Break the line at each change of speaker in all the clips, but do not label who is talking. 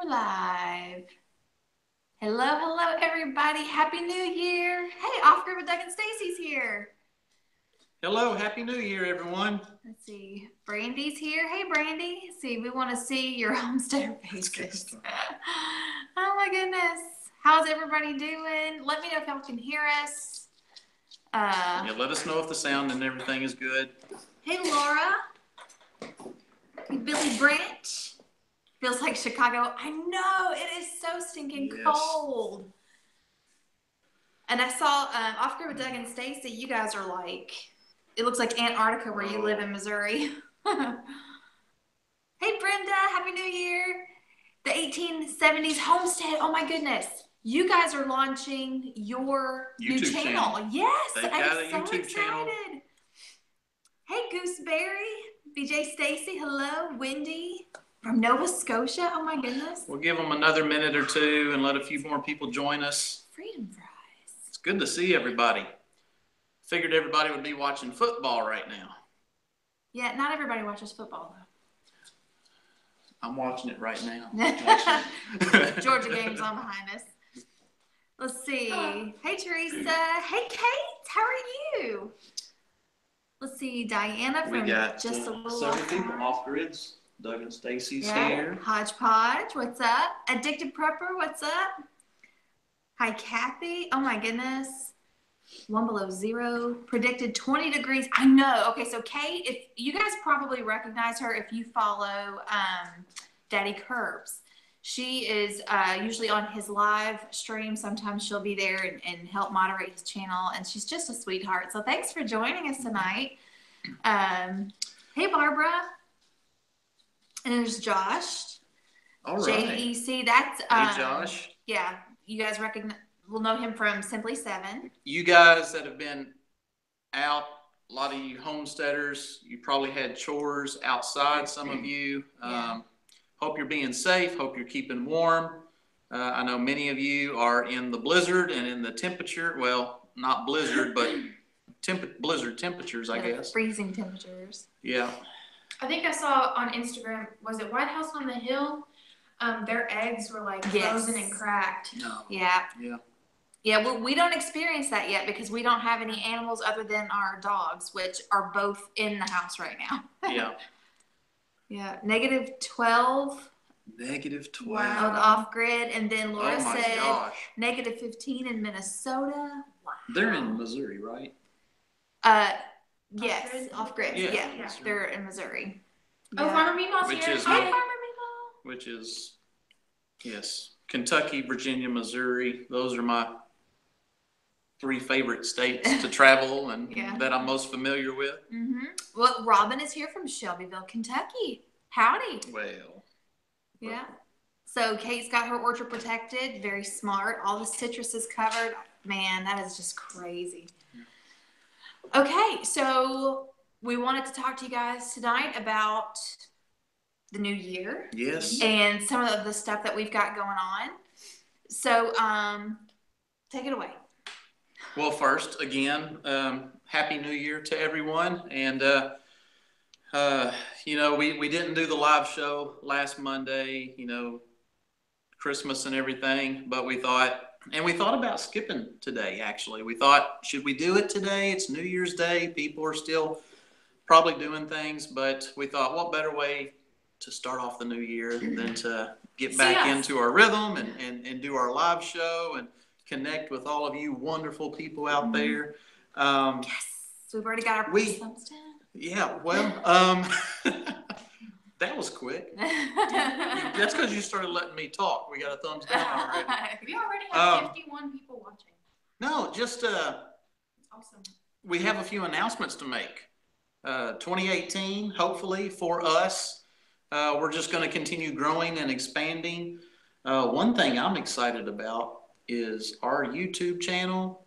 we're live. Hello, everybody. Happy New Year. Hey, Off-Grid with Doug and Stacy's here.
Hello, Happy New Year, everyone.
Let's see. Brandy's here. Hey, Brandy. See, we want to see your homesteader faces. Oh, my goodness. How's everybody doing? Let me know if y'all can hear us.
Yeah, let us know if the sound and everything is good.
Hey, Laura. Hey, Billy Branch. Feels like Chicago. I know. It is so stinking cold. And I saw Off-Grid with Doug and Stacy, you guys are like, it looks like Antarctica where you live in Missouri. Hey, Brenda. Happy New Year. The 1870s Homestead. Oh, my goodness. You guys are launching your
YouTube
new channel. Yes.
They've got a YouTube channel.
Hey, Gooseberry. BJ Stacy. Hello. Wendy. From Nova Scotia? Oh, my goodness.
We'll give them another minute or two and let a few more people join us.
Freedom fries.
It's good to see everybody. Figured everybody would be watching football right now.
Yeah, not everybody watches football, though.
I'm watching it right now.
Georgia game's on behind us. Let's see. Hello. Hey, Teresa. Hey, Kate. How are you? Let's see. Diana from Just a Little
several people off-grids. Doug and Stacy's here.
Hodgepodge, what's up? Addicted Prepper, what's up? Hi, Kathy. Oh, my goodness. 1 below 0. Predicted 20 degrees. I know. Okay, so Kate, if you guys probably recognize her if you follow Daddy Curbs. She is usually on his live stream. Sometimes she'll be there and help moderate his channel. And she's just a sweetheart. So thanks for joining us tonight. Hey, Barbara. And there's Josh.
All right.
JEC. That's
hey, Josh.
Yeah, you guys will know him from Simply 7.
You guys that have been out, a lot of you homesteaders, you probably had chores outside. Some of you. Hope you're being safe. Hope you're keeping warm. I know many of you are in the blizzard and in the temperature. Well, not blizzard, but blizzard temperatures, I guess.
Freezing temperatures.
Yeah.
I think I saw on Instagram, was it White House on the Hill? Their eggs were like frozen and cracked.
No.
Yeah.
Yeah.
Yeah, well, we don't experience that yet because we don't have any animals other than our dogs, which are both in the house right now.
Yeah.
Yeah. -12.
-12.
Wow. Off-grid. And then Laura said
gosh.
-15 in Minnesota. Wow.
They're in Missouri, right?
Yes, Off-Grid. Yeah. They're in Missouri.
Oh,
Yeah.
Farmer Meatball's here.
Hi, Farmer Meatball.
Which is, yes, Kentucky, Virginia, Missouri. Those are my 3 favorite states to travel and that I'm most familiar with.
Mm-hmm. Well, Robin is here from Shelbyville, Kentucky. Howdy.
Well.
Yeah. So Kate's got her orchard protected. Very smart. All the citrus is covered. Man, that is just crazy. Okay, so we wanted to talk to you guys tonight about the new year.
Yes.
And some of the stuff that we've got going on. So, take it away.
Well, first, again, Happy New Year to everyone. And, you know, we didn't do the live show last Monday, you know, Christmas and everything, but we thought about skipping today, actually. We thought, should we do it today? It's New Year's Day. People are still probably doing things, but we thought, what better way to start off the new year than to get back into our rhythm and do our live show and connect with all of you wonderful people out there.
Yes. So we've already got our first thumbs down.
Yeah, well, that was quick. That's because you started letting me talk. We got a thumbs down already.
We already have 51 people watching.
No, just
awesome.
We have a few announcements to make. 2018, hopefully for us, we're just going to continue growing and expanding. One thing I'm excited about is our YouTube channel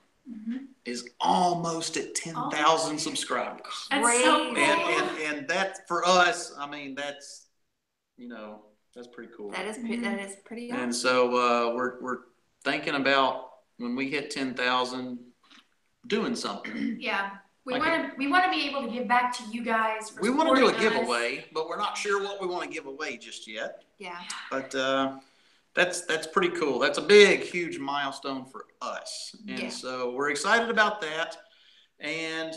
is almost at 10,000 subscribers.
That's so cool.
And that for us, I mean, that's, you know, that's pretty cool.
That is pretty awesome.
And so we're thinking about when we hit 10,000, doing something.
Yeah. We want to be able to give back to you guys.
We want to do a giveaway, but we're not sure what we want to give away just yet.
Yeah.
But that's pretty cool. That's a big, huge milestone for us. And so we're excited about that. And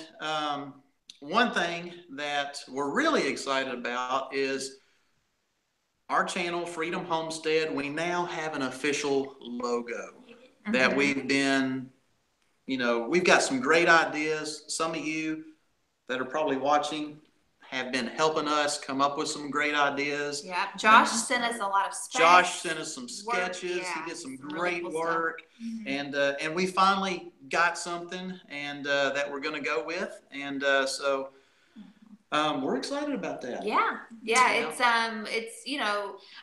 one thing that we're really excited about is our channel, Freedom Homestead. We now have an official logo that we've been, we've got some great ideas. Some of you that are probably watching have been helping us come up with some great ideas.
Yeah, Josh sent us a lot of specs.
Josh sent us some sketches. He did some great
really cool
work, and we finally got something, and that we're going to go with, and so we're excited about that.
Yeah. It's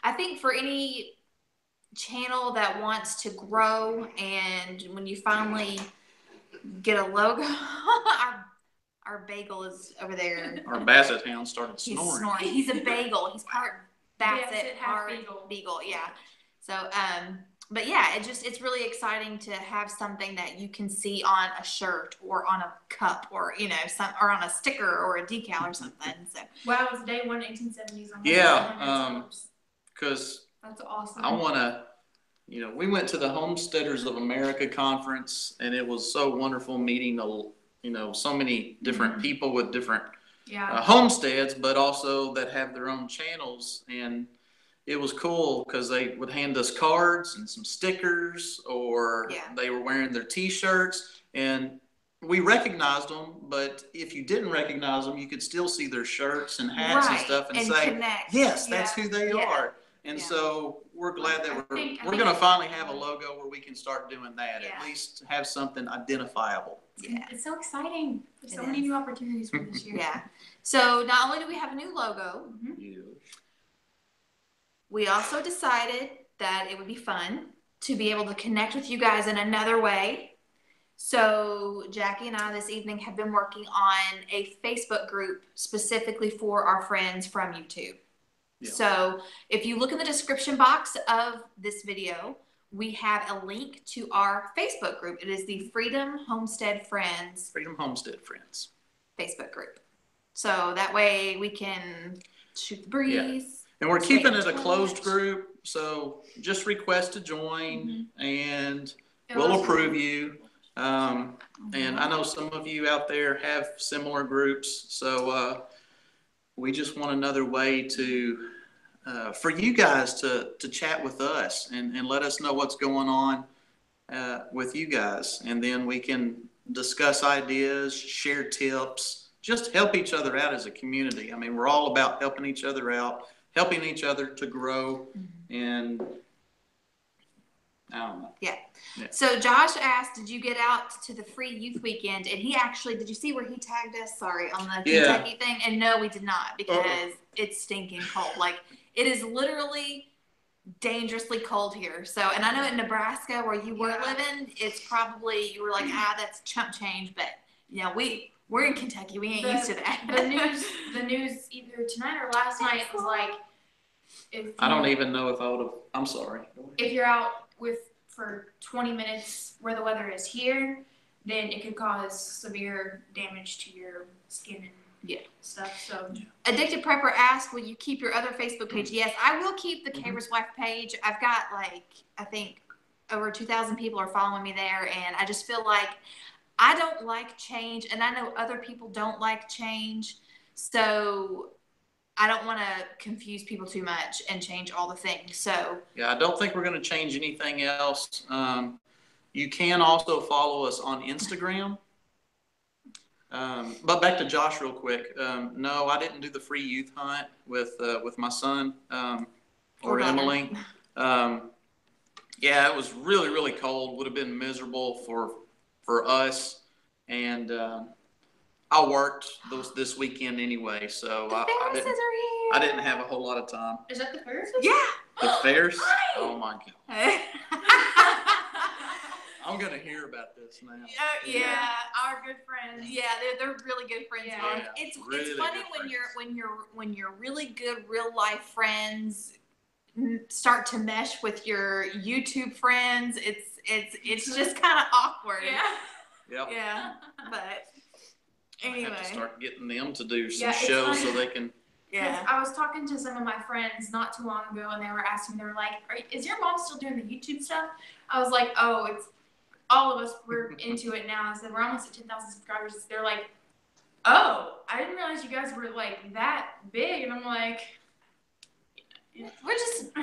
I think for any channel that wants to grow, and when you finally get a logo, our bagel is over there.
Our basset hound started snoring.
He's snoring. He's a bagel. He's part basset, part
beagle.
Beagle. Yeah. So, but yeah, it's really exciting to have something that you can see on a shirt or on a cup or or on a sticker or a decal or something. So.
Wow, it's day 1, 1870s.
Because
that's awesome.
I want to. We went to the Homesteaders of America conference, and it was so wonderful meeting so many different people with different homesteads, but also that have their own channels. And it was cool because they would hand us cards and some stickers, or they were wearing their T-shirts, and we recognized them. But if you didn't recognize them, you could still see their shirts and hats and stuff, and say,
connect.
"Yes, that's who they are." And so we're glad that we're going to finally have a logo where we can start doing that. At least have something identifiable.
Yeah, it's so exciting. There's so many new opportunities for this year.
So not only do we have a new logo, we also decided that it would be fun to be able to connect with you guys in another way. So Jackie and I this evening have been working on a Facebook group specifically for our friends from YouTube. So if you look in the description box of this video, we have a link to our Facebook group. It is the Freedom Homestead Friends Facebook group. So that way we can shoot the breeze.
And we're keeping it a closed group. So just request to join and we'll approve you. And I know some of you out there have similar groups. So we just want another way to for you guys to chat with us and let us know what's going on with you guys. And then we can discuss ideas, share tips, just help each other out as a community. I mean, we're all about helping each other out, helping each other to grow. And I don't know. Yeah.
So Josh asked, did you get out to the free youth weekend? And he actually, did you see where he tagged us? Sorry, on the Kentucky thing? And no, we did not, because it's stinking cold. Like, it is literally dangerously cold here. So, and I know in Nebraska where you were living, it's probably, you were like, that's chump change. But, we're in Kentucky. We ain't used to that.
The news either tonight or last night was like,
I don't even know if I would have, I'm sorry.
If you're out for 20 minutes where the weather is here, then it could cause severe damage to your skin and stuff. So
Addicted Prepper asked, will you keep your other Facebook page? Yes, I will keep the Caver's Wife page. I've got I think over 2,000 people are following me there, and I just feel like I don't like change, and I know other people don't like change, so I don't want to confuse people too much and change all the things. So
I don't think we're going to change anything else. You can also follow us on Instagram. But back to Josh real quick. No, I didn't do the free youth hunt with my son or Emily. It was really, really cold. Would have been miserable for us. And I worked this weekend anyway, so I didn't have a whole lot of time.
Is that the fairs?
Yeah.
The fairs? Oh my God. I'm gonna hear about this now.
Our good friends.
Yeah, they're really good friends. Yeah. It's really funny when you're really good real life friends start to mesh with your YouTube friends. It's just kind of awkward.
Yeah.
But anyway,
I have to start getting them to do some shows so they can
Yeah.
I was talking to some of my friends not too long ago, and they were asking, they were like, is your mom still doing the YouTube stuff? I was like, oh, it's all of us, we're into it now. I said, we're almost at 10,000 subscribers. They're like, oh, I didn't realize you guys were like that big. And I'm like,
we're just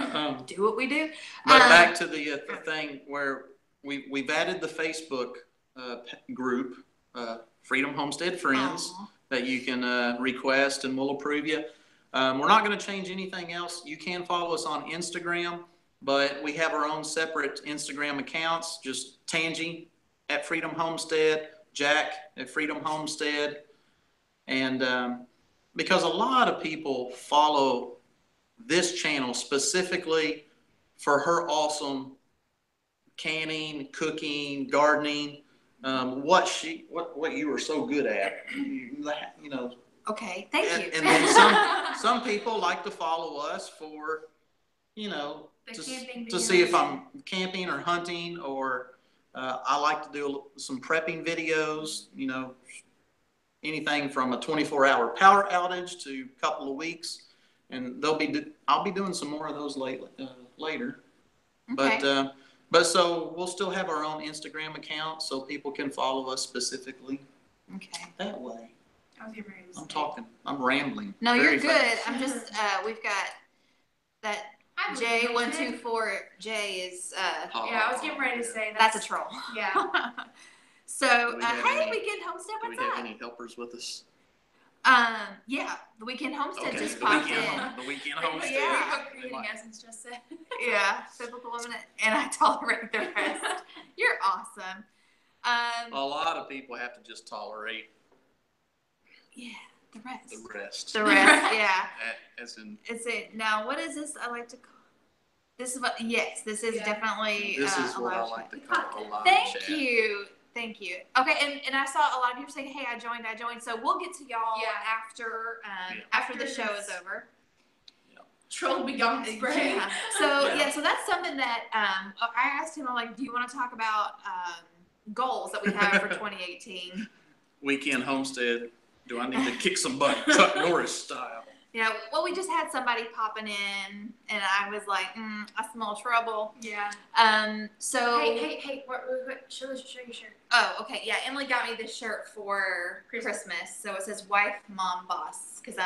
do what we do.
But back to the thing where we've added the Facebook group, Freedom Homestead Friends, that you can request and we'll approve you. We're not going to change anything else. You can follow us on Instagram, but we have our own separate Instagram accounts, just Tangi at Freedom Homestead, Jack at Freedom Homestead. And because a lot of people follow this channel specifically for her awesome canning, cooking, gardening, what you were so good at, you know.
Okay, thank you.
And then some people like to follow us for, you know, to see if I'm camping or hunting, or I like to do some prepping videos, you know, anything from a 24-hour power outage to a couple of weeks. And I'll be doing some more of those later.
Okay.
But so we'll still have our own Instagram account so people can follow us specifically.
Okay.
That way.
I was getting ready to say.
I'm talking. I'm rambling.
No, you're good.
Fast.
I'm just we've got that J124J is
yeah, I was getting ready to say
that's a troll.
Yeah.
So hey, Weekend Homestead,
do
what's
we have
up?
any helpers with us?
Yeah, the Weekend Homestead just
the
popped
weekend,
in.
The Weekend Homestead.
Yeah.
Creating essence just said.
Yeah, biblical women, and I tolerate the rest. You're awesome.
A lot of people have to just tolerate.
Yeah, the rest.
The rest.
Yeah.
As in.
It's it. Now, what is this? I like to call. This is what. Yes, this is definitely.
This is
a
what I
live
like
chat.
to call a live
Thank
chat.
you. Thank you. Okay, and I saw a lot of people saying, "Hey, I joined." So we'll get to y'all after the show is over.
Troll be gone spray.
Yeah. So that's something that I asked him. I'm like, "Do you want to talk about goals that we have for 2018?"
Weekend Homestead. Do I need to kick some butt, Chuck Norris style?
Yeah. Well, we just had somebody popping in, and I was like, "I smell trouble."
Yeah.
So.
Hey! What? Show your shirt.
Oh, okay. Yeah, Emily got me this shirt for Christmas. So it says "Wife, Mom, Boss" because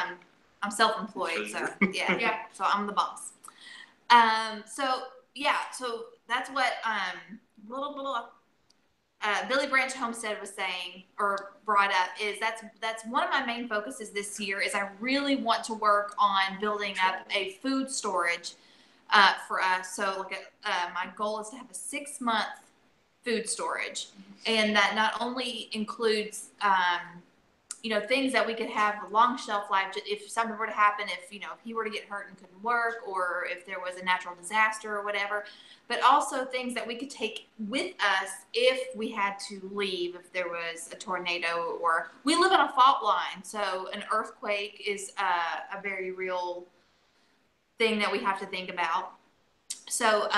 I'm self-employed. So yeah. So I'm the boss. So that's what Billy Branch Homestead was saying or brought up is that's one of my main focuses this year is I really want to work on building up a food storage for us. So my goal is to have a 6-month food storage, and that not only includes things that we could have a long shelf life if something were to happen, if he were to get hurt and couldn't work, or if there was a natural disaster or whatever, but also things that we could take with us if we had to leave, if there was a tornado, or we live on a fault line, so an earthquake is a very real thing that we have to think about. So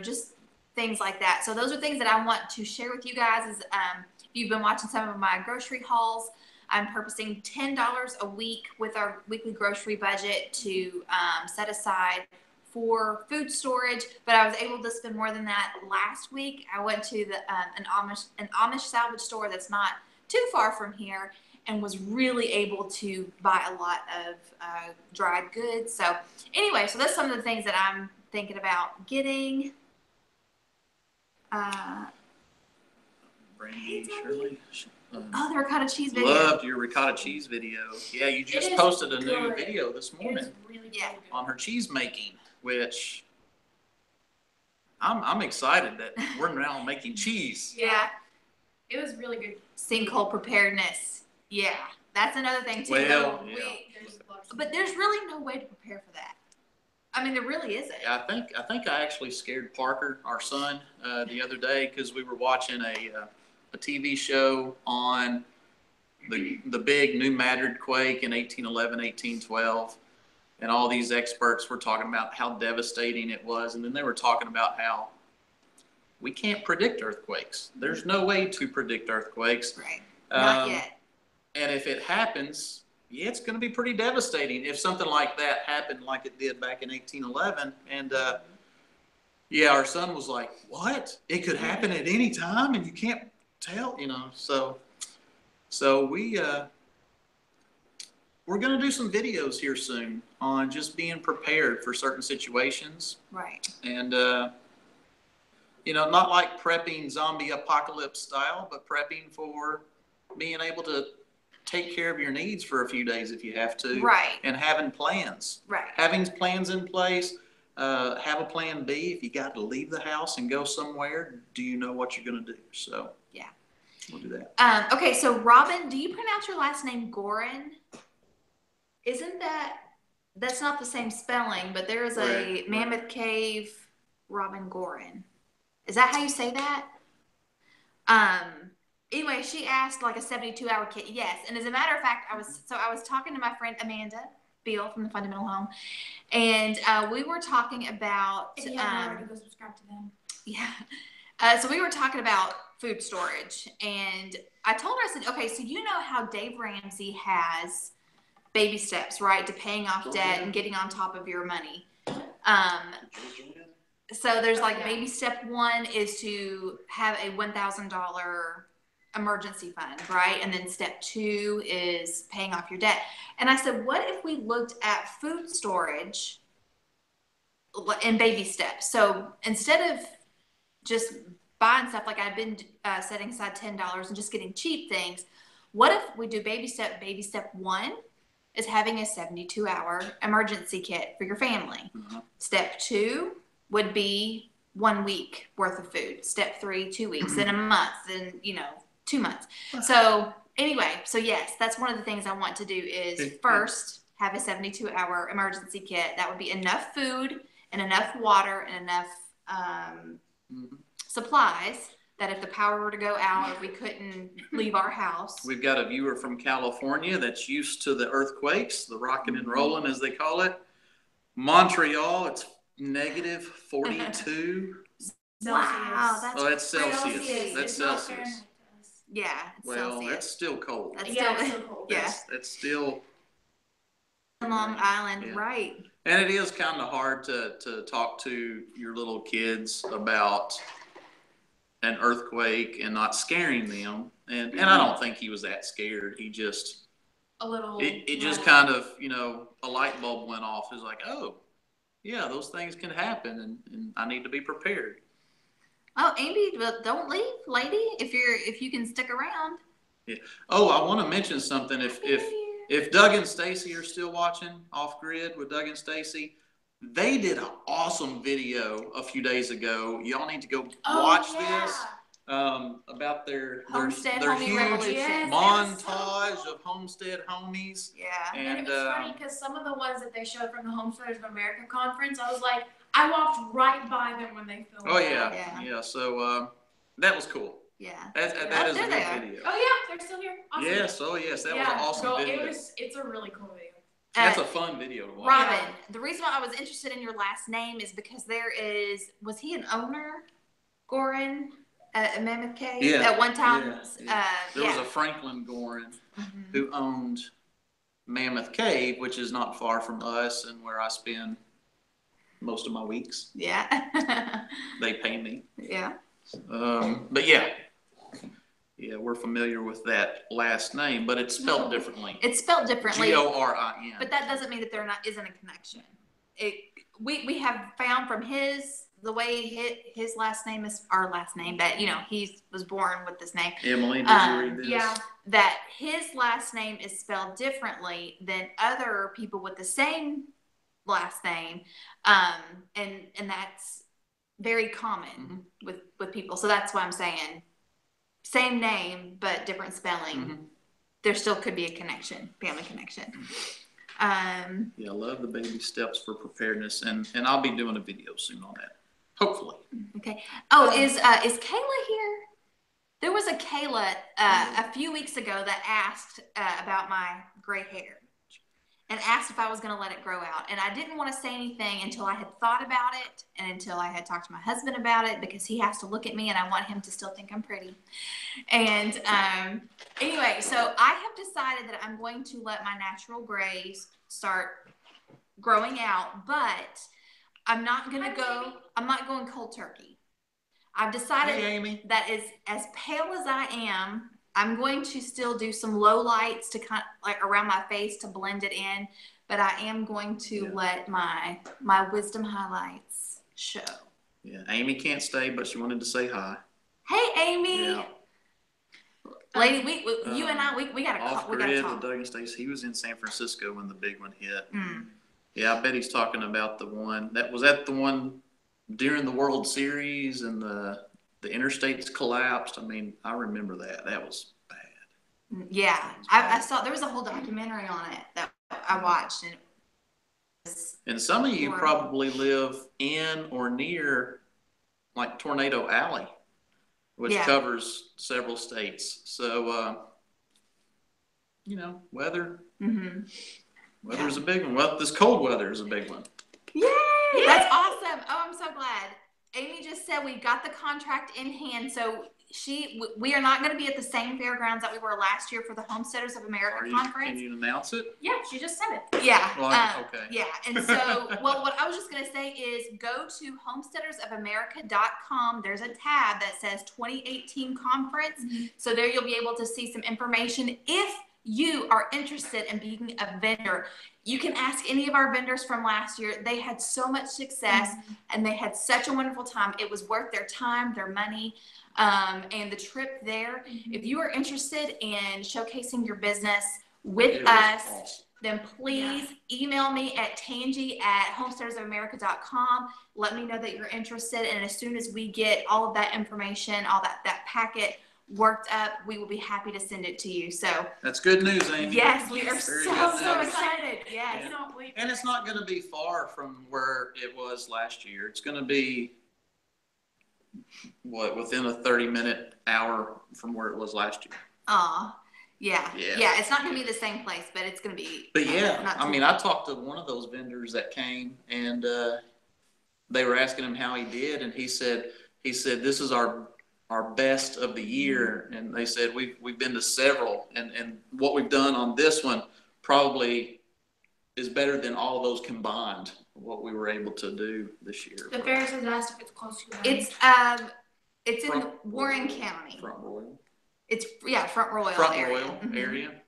just things like that. So those are things that I want to share with you guys. Is if you've been watching some of my grocery hauls, I'm purposing $10 a week with our weekly grocery budget to set aside for food storage. But I was able to spend more than that last week. I went to an Amish salvage store that's not too far from here, and was really able to buy a lot of dried goods. So anyway, so that's some of the things that I'm thinking about getting.
Brandy, Shirley.
The ricotta cheese video.
Loved your ricotta cheese video. Yeah, you just posted a new video this morning
Really
on her cheese making, which I'm excited that we're now making cheese.
Yeah.
It was really good.
Sinkhole preparedness. Yeah, that's another thing too.
Well,
But there's really no way to prepare for that. I mean, there really isn't.
Yeah, I think I actually scared Parker, our son, the other day because we were watching a TV show on the big New Madrid quake in 1811, 1812, and all these experts were talking about how devastating it was, and then they were talking about how we can't predict earthquakes. There's no way to predict earthquakes.
Right. Not yet.
And if it happens, yeah, it's going to be pretty devastating if something like that happened like it did back in 1811. And yeah, our son was like, what? It could happen at any time and you can't tell, you know. So we're going to do some videos here soon on just being prepared for certain situations.
Right.
And, you know, not like prepping zombie apocalypse style, but prepping for being able to take care of your needs for a few days if you have to.
Right.
And having plans.
Right.
Having plans in place. Have a plan B if you got to leave the house and go somewhere. Do you know what you're going to do? So
yeah,
we'll do that.
Okay, so Robin, do you pronounce your last name Goran? Isn't that's not the same spelling, but there is a Mammoth Cave Robin Goran. Is that how you say that? Anyway, she asked like a 72-hour kit. Yes, and as a matter of fact, I was talking to my friend Amanda Beal from the Fundamental Home, and we were talking about.
If you haven't already, go subscribe to them.
Yeah. So we were talking about food storage, and I told her, I said, okay, so you know how Dave Ramsey has baby steps, right, to paying off debt and getting on top of your money. So there's like baby step 1 is to have a $1,000 emergency fund, right? And then step 2 is paying off your debt. And I said, what if we looked at food storage in baby steps? So instead of just buying stuff, like I've been setting aside $10 and just getting cheap things, what if we do baby step 1 is having a 72-hour emergency kit for your family. Step 2 would be 1 week worth of food. Step 3, 2 weeks, then a month, then 2 months. So anyway, so yes, that's one of the things I want to do is first have a 72-hour emergency kit. That would be enough food and enough water and enough supplies that if the power were to go out or we couldn't leave our house.
We've got a viewer from California that's used to the earthquakes, the rocking and rolling as they call it. Montreal, it's negative 42.
Wow,
that's Celsius. That's Celsius.
Yeah, it's Celsius.
That's still cold.
That's
still cold.
Yeah.
That's still
Long Island, right.
And it is kind of hard to talk to your little kids about an earthquake and not scaring them. And I don't think he was that scared. He just
a little.
It just kind of, a light bulb went off. It's like, oh, yeah, those things can happen, and I need to be prepared.
Oh, Amy, don't leave, lady. If you can stick around.
Yeah. Oh, I want to mention something. If Doug and Stacy are still watching Off Grid with Doug and Stacy, they did an awesome video a few days ago. Y'all need to go watch this. About their
Homestead
their
Homie
huge
Revolution.
montage of Homestead Homies.
Yeah. And it was funny because some of the ones that they showed from the Homesteaders of America conference, I was like, I walked right by them when they filmed.
Oh yeah. So that was cool.
Yeah.
That is a good video.
Oh yeah, they're still here. Awesome.
Yes. Oh yes, that was an awesome video.
It's a really cool video.
That's a fun video to watch.
Robin, the reason why I was interested in your last name is because was he an owner, Goran, at Mammoth Cave?
Yeah.
At one time?
Yeah. There was a Franklin Goran who owned Mammoth Cave, which is not far from us and where I spend most of my weeks.
Yeah.
They pay me.
Yeah.
But yeah. Yeah, we're familiar with that last name, but it's spelled differently.
It's spelled differently.
Gorin.
But that doesn't mean that there isn't a connection. We have found from the way his last name is our last name, that he was born with this name.
Emily, did you read this?
Yeah.
That his last name is spelled differently than other people with the same last name, and that's very common with people. So that's why I'm saying same name but different spelling. There still could be a connection, family connection.
Yeah, I love the baby steps for preparedness, and I'll be doing a video soon on that, hopefully.
Okay. Oh, is Kayla here? There was a Kayla a few weeks ago that asked about my gray hair, and asked if I was going to let it grow out. And I didn't want to say anything until I had thought about it and until I had talked to my husband about it, because he has to look at me and I want him to still think I'm pretty. And anyway, so I have decided that I'm going to let my natural grays start growing out, but I'm not going cold turkey. I've decided that is as pale as I am, I'm going to still do some low lights to kind of like around my face to blend it in, but I am going to let my wisdom highlights show.
Yeah, Amy can't stay, but she wanted to say hi.
Hey, Amy.
Yeah.
Lady, you and I, we got to talk.
Off grid with Doug and Stacy. He was in San Francisco when the big one hit. Yeah, I bet he's talking about the one that was at the one during the World Series and the interstates collapsed. I mean, I remember that. That was bad.
Yeah, I saw there was a whole documentary on it that I watched,
and some of you probably live in or near like Tornado Alley, which covers several states. So, weather. Weather's a big one. Well, this cold weather is a big one.
Yay! That's awesome. Oh, I'm so glad. Amy just said we got the contract in hand, so we are not going to be at the same fairgrounds that we were last year for the Homesteaders of America conference.
Can you announce it?
Yeah, she just said it.
Yeah.
Well, okay.
Yeah, and so, well, what I was just going to say is go to homesteadersofamerica.com. There's a tab that says 2018 conference. So there you'll be able to see some information. If you are interested in being a vendor, you can ask any of our vendors from last year. They had so much success and they had such a wonderful time. It was worth their time, their money, and the trip there. If you are interested in showcasing your business with us, then please email me at tangy@homesteadersofamerica.com. Let me know that you're interested. And as soon as we get all of that information, all that packet worked up, we will be happy to send it to you. So
that's good news, Amy.
Yes, we are so excited. Yes.
And it's not going to be far from where it was last year. It's going to be within a 30-minute hour from where it was last year.
Yeah. It's not going to be the same place, but it's going to be.
But I talked to one of those vendors that came, and they were asking him how he did, and he said this is our best of the year, and they said we've been to several, and what we've done on this one probably is better than all of those combined, what we were able to do this year.
The fair has asked if it's close to
it's in Warren County.
Front Royal.
It's Front Royal
area.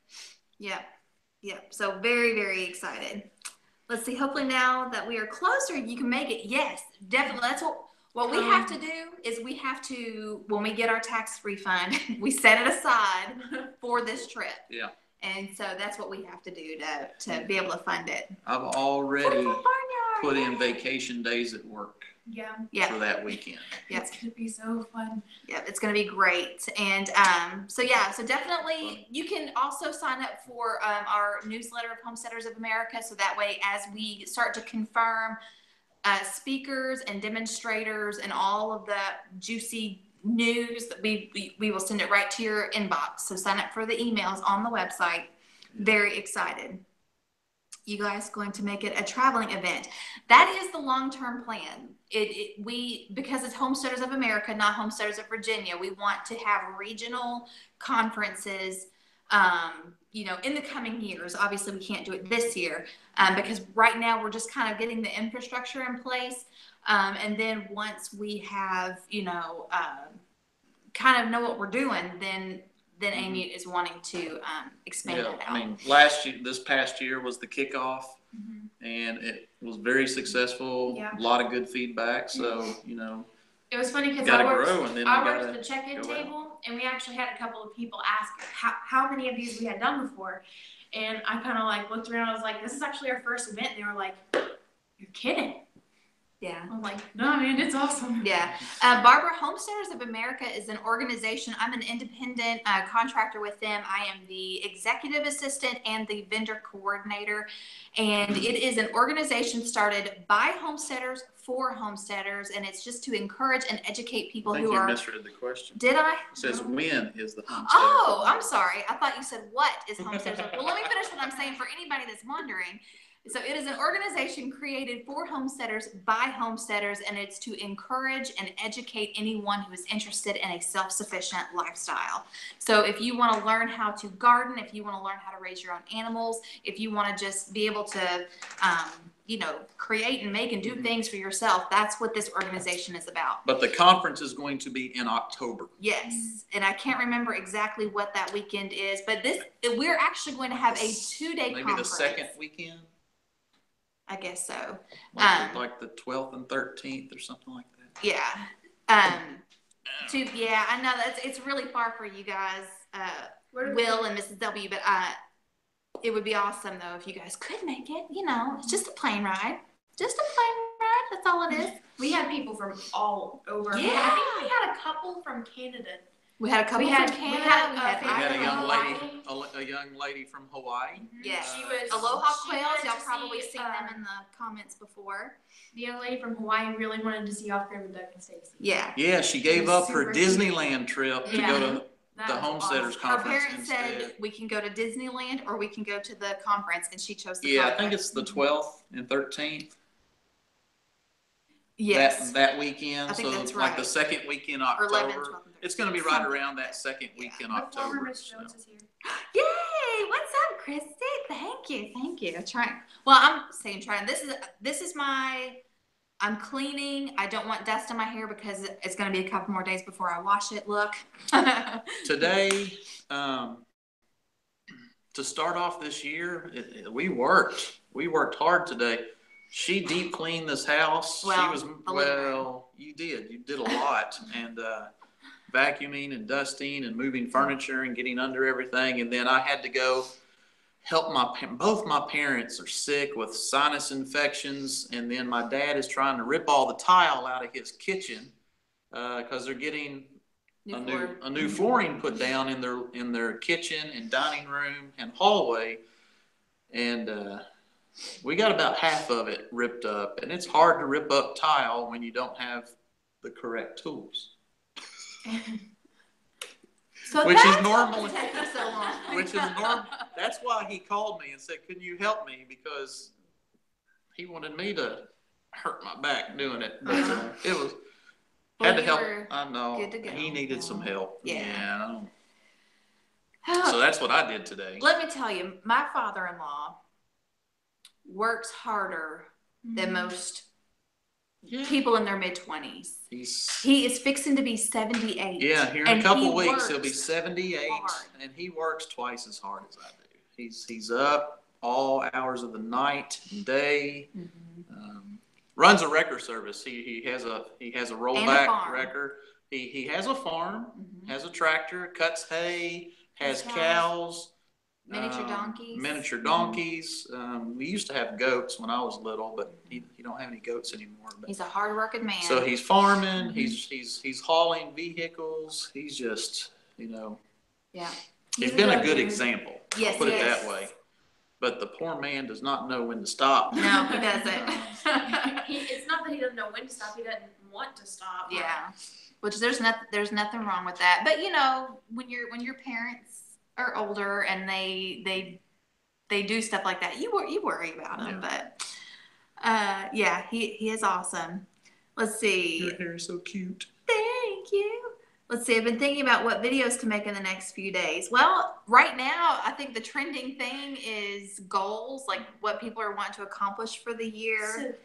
Yep. So very, very excited. Let's see. Hopefully now that we are closer, you can make it. Yes, definitely. That's what we have to do is we have to, when we get our tax refund, we set it aside for this trip.
Yeah.
And so that's what we have to do to be able to fund it.
I've already put in vacation days at work.
Yeah.
For that weekend.
Yep.
It's going to be so fun.
Yep, it's going to be great. And so definitely you can also sign up for our newsletter of Homesteaders of America. So that way, as we start to confirm speakers and demonstrators and all of the juicy news, that we will send it right to your inbox. So sign up for the emails on the website. Very excited. You guys going to make it a traveling event. That is the long-term plan. Because it's Homesteaders of America, not Homesteaders of Virginia, we want to have regional conferences, in the coming years. Obviously, we can't do it this year because right now we're just kind of getting the infrastructure in place. And then once we have, kind of know what we're doing, then Amy is wanting to expand that out.
I mean, this past year was the kickoff, and it was very successful.
Yeah.
A lot of good feedback. So,
It was funny because
I
worked
at
the check-in table, and we actually had a couple of people ask how many of these we had done before. And I kind of looked around. I was like, this is actually our first event. And they were like, you're kidding.
Yeah.
I'm like, no, man, it's awesome.
Yeah. Barbara, Homesteaders of America is an organization. I'm an independent contractor with them. I am the executive assistant and the vendor coordinator. And it is an organization started by homesteaders for homesteaders. And it's just to encourage and educate people
I think
who
you
are.
misread the question.
Did I?
It says when is the homestead?
Oh, I'm sorry. I thought you said what is homesteaders. Well, let me finish what I'm saying for anybody that's wondering. So it is an organization created for homesteaders by homesteaders, and it's to encourage and educate anyone who is interested in a self-sufficient lifestyle. So if you want to learn how to garden, if you want to learn how to raise your own animals, if you want to just be able to, create and make and do things for yourself, that's what this organization is about.
But the conference is going to be in October.
Yes, and I can't remember exactly what that weekend is, but we're actually going to have a 2-day
Maybe
conference.
the second weekend?
I guess so.
Like the 12th and 13th or something like that.
Yeah. I know it's really far for you guys, Will and Mrs. W, but it would be awesome though if you guys could make it. It's just a plane ride. Just a plane ride. That's all it is.
We had people from all over.
Yeah.
I think we had a couple from Canada.
We had a couple from Canada.
We had a young lady from Hawaii.
Yes.
She was
Aloha
she
quails.
wanted
Y'all
to
probably
see,
seen them in the comments before.
The young lady from Hawaii really wanted to see Off-Grid with Doug and Stacy.
Yeah.
Yeah, she gave up her Disneyland trip to go to the Homesteaders
awesome.
Conference
Her parents
instead.
said we can go to Disneyland or we can go to the conference, and she chose the
Yeah,
conference.
I think it's the 12th and 13th.
Yes.
That weekend.
I think
so
that's
like
right.
the second week in
Or 11,
October.
12,
It's going to be right around that second week in
The former
October.
Miss Jones is here.
Yay! What's up, Christy? Thank you. I'm saying trying. This is I'm cleaning. I don't want dust in my hair because it's going to be a couple more days before I wash it. Look.
Today, to start off this year, we worked hard today. She deep cleaned this house. You did a lot, and vacuuming and dusting and moving furniture and getting under everything. And then I had to go help both my parents are sick with sinus infections, and then my dad is trying to rip all the tile out of his kitchen because they're getting a new flooring put down in their kitchen and dining room and hallway, and we got about half of it ripped up, and it's hard to rip up tile when you don't have the correct tools. Which is normal. That's why he called me and said, "Can you help me?" Because he wanted me to hurt my back doing it, but it was had to help. I know he needed some help. Yeah. So that's what I did today.
Let me tell you, my father-in-law works harder than most people in their mid-20s. He is fixing to be 78.
Yeah, here in a couple weeks he'll be 78, and he works twice as hard as I do. He's up all hours of the night and day. Runs a wrecker service. He has a rollback wrecker. He has a farm, has a tractor, cuts hay, has cows. Miniature donkeys. We used to have goats when I was little, but he don't have any goats anymore. But
he's a hard-working man.
So he's farming. He's hauling vehicles. He's just he's been a good example.
Yes,
I'll put it that way. But the poor man does not know when to stop.
No, he doesn't.
It's not that he doesn't know when to stop. He doesn't want to stop.
Yeah, which there's nothing wrong with that. But when your parents are older and they do stuff like that, you worry about them. But he is awesome. Let's see.
Your hair is so cute.
Thank you. Let's see. I've been thinking about what videos to make in the next few days. Well, right now, I think the trending thing is goals, like what people are wanting to accomplish for the year.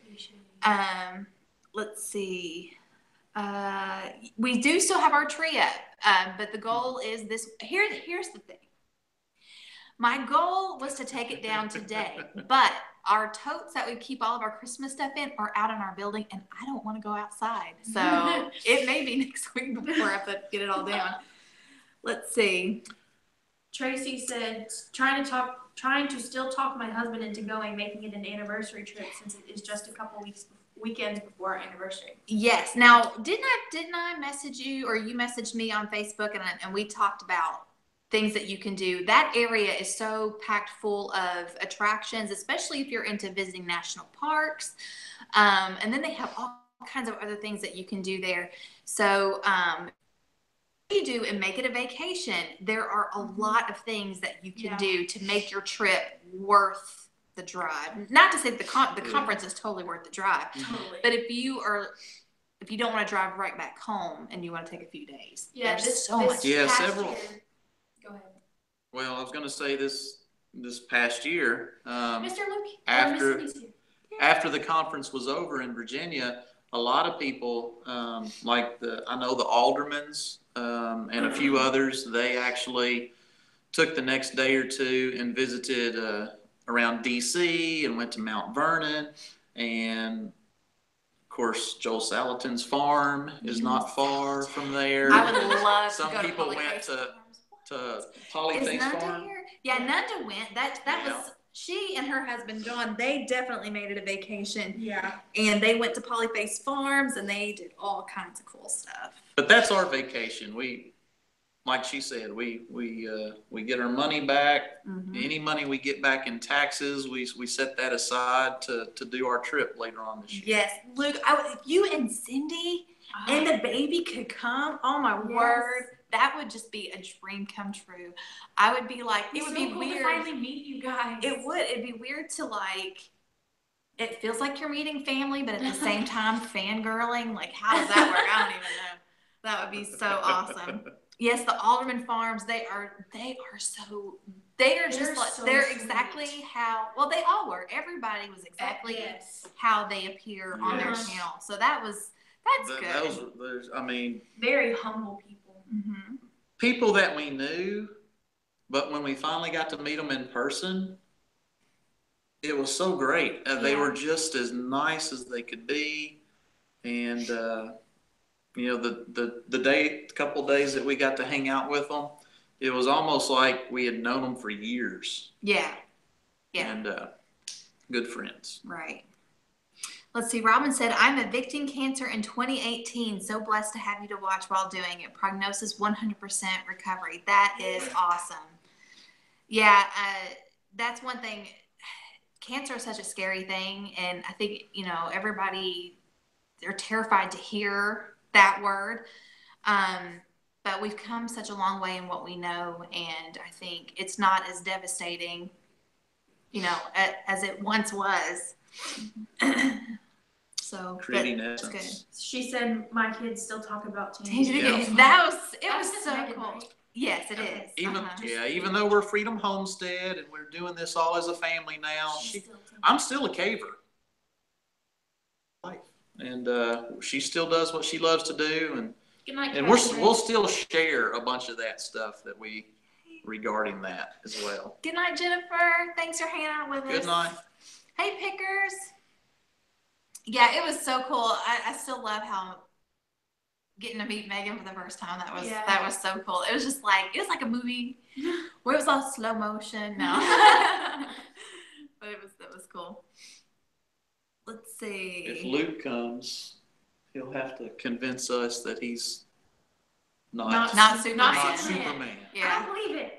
Let's see. We do still have our tree up, but the goal is this. Here's the thing. My goal was to take it down today, but our totes that we keep all of our Christmas stuff in are out in our building, and I don't want to go outside. So it may be next week before I get it all down. Let's see.
Tracy said, trying to still talk my husband into going, making it an anniversary trip since it is just a couple weeks weekends before our anniversary.
Yes. Now, didn't I message you, or you messaged me on Facebook, and we talked about things that you can do? That area is so packed full of attractions, especially if you're into visiting national parks. And then they have all kinds of other things that you can do there. So, you do and make it a vacation, there are a lot of things that you can do to make your trip worth the drive. Not to say the conference is totally worth the drive, but if you don't want to drive right back home and you want to take a few days, there's so much.
Yeah, several.
Go ahead.
Well, I was going to say this past year,
Mr. Luke,
after the conference was over in Virginia, a lot of people, like I know the aldermans and a few others, they actually took the next day or two and visited around DC and went to Mount Vernon. And of course, Joel Salatin's farm is not far from there.
I would love
Some
to go
people
to
went to Polyface Farm.
Here? Yeah, Nunda went. That was, she and her husband John, they definitely made it a vacation.
Yeah.
And they went to Polyface Farms and they did all kinds of cool stuff.
But that's our vacation. Like she said, we get our money back.
Mm-hmm.
Any money we get back in taxes, we set that aside to do our trip later on this year.
Yes, Luke, if you and Cindy and the baby could come, oh my word, that would just be a dream come true. I would be like, it would be
cool
weird
to finally meet you guys.
It'd be weird to it feels like you're meeting family, but at the same time fangirling. Like, how does that work? I don't even know. That would be so awesome. Yes, the Alderman Farms, they're exactly how, well, they all were. Everybody was exactly how they appear on their channel. So that's good.
I mean,
very humble people.
Mm-hmm.
People that we knew, but when we finally got to meet them in person, it was so great. They were just as nice as they could be. And, the couple days that we got to hang out with them, it was almost like we had known them for years.
Yeah.
And good friends.
Right. Let's see. Robin said, I'm evicting cancer in 2018. So blessed to have you to watch while doing it. Prognosis 100% recovery. That is awesome. Yeah. That's one thing. Cancer is such a scary thing. And I think, everybody, they're terrified to hear that word. But we've come such a long way in what we know. And I think it's not as devastating, as it once was. So
that's
good.
She said my kids still talk about changing.
Yeah. It was so cool. Right? Yes, it is.
Even though we're Freedom Homestead and we're doing this all as a family now, I'm still a caver. And she still does what she loves to do, and we'll still share a bunch of that stuff that we regarding that as well.
Good night, Jennifer. Thanks for hanging out with us.
Good night.
Hey, Pickers. Yeah, it was so cool. I still love how getting to meet Megan for the first time. That was so cool. It was like a movie where it was all slow motion. No, but that was cool. Let's see.
If Luke comes, he'll have to convince us that he's not Superman.
Yeah. I don't believe it.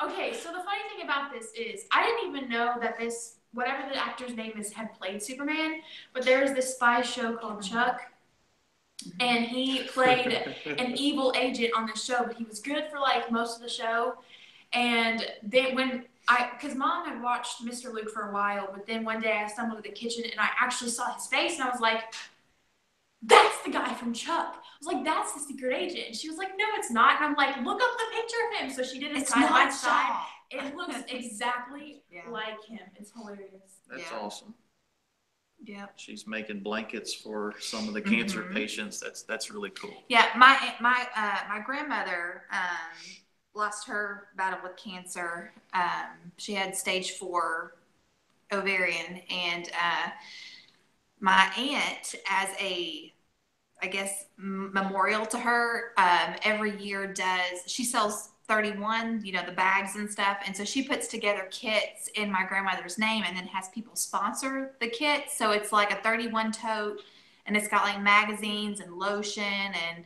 Okay, so the funny thing about this is I didn't even know that this, whatever the actor's name is, had played Superman, but there is this spy show called Chuck, and he played an evil agent on the show, but he was good for most of the show. And then because Mom had watched Mr. Luke for a while, but then one day I stumbled to the kitchen and I actually saw his face and I was like, that's the guy from Chuck. I was like, that's the secret agent. And she was like, no, it's not. And I'm like, look up the picture of him. So she did it side by side. It looks exactly like him. It's hilarious.
That's awesome.
Yeah.
She's making blankets for some of the cancer patients. That's really cool.
Yeah, my grandmother lost her battle with cancer. She had stage 4 ovarian, and my aunt, as I guess memorial to her, every year she sells 31, you know, the bags and stuff. And so she puts together kits in my grandmother's name and then has people sponsor the kit. So it's like a 31 tote and it's got like magazines and lotion and,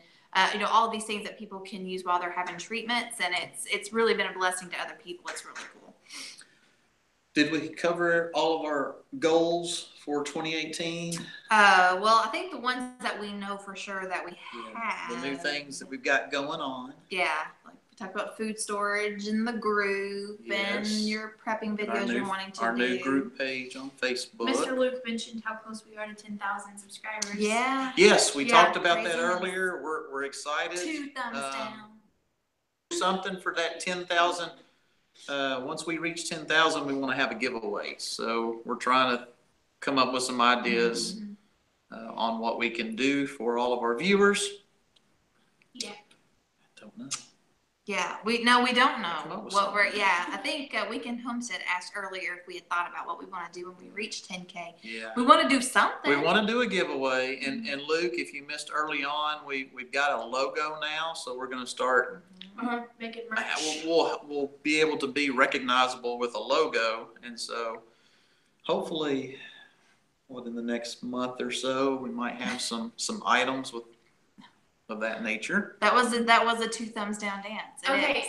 you know, all of these things that people can use while they're having treatments. And it's really been a blessing to other people. It's really cool.
Did we cover all of our goals for 2018?
Well, I think the ones that we know for sure that we have.
The new things that we've got going on.
Yeah, like we talked about food storage and the group and your prepping videos you're wanting to do.
Our new group page on Facebook.
Mr. Luke mentioned how close we are to 10,000 subscribers.
Yeah.
Yes, we talked about that earlier. We're excited.
2 thumbs down.
Something for that 10,000. Once we reach 10,000, we want to have a giveaway. So we're trying to come up with some ideas on what we can do for all of our viewers.
Yeah.
I don't know.
Yeah, we don't know what we're. Yeah, I think Weekend Homestead asked earlier if we had thought about what we want to do when we reach 10K.
Yeah.
We want to do something.
We want to do a giveaway, and Luke, if you missed early on, we've got a logo now, so we're going to start.
Making merch.
We'll be able to be recognizable with a logo, and so hopefully, within the next month or so, we might have some items of that nature.
That was a 2 thumbs down dance.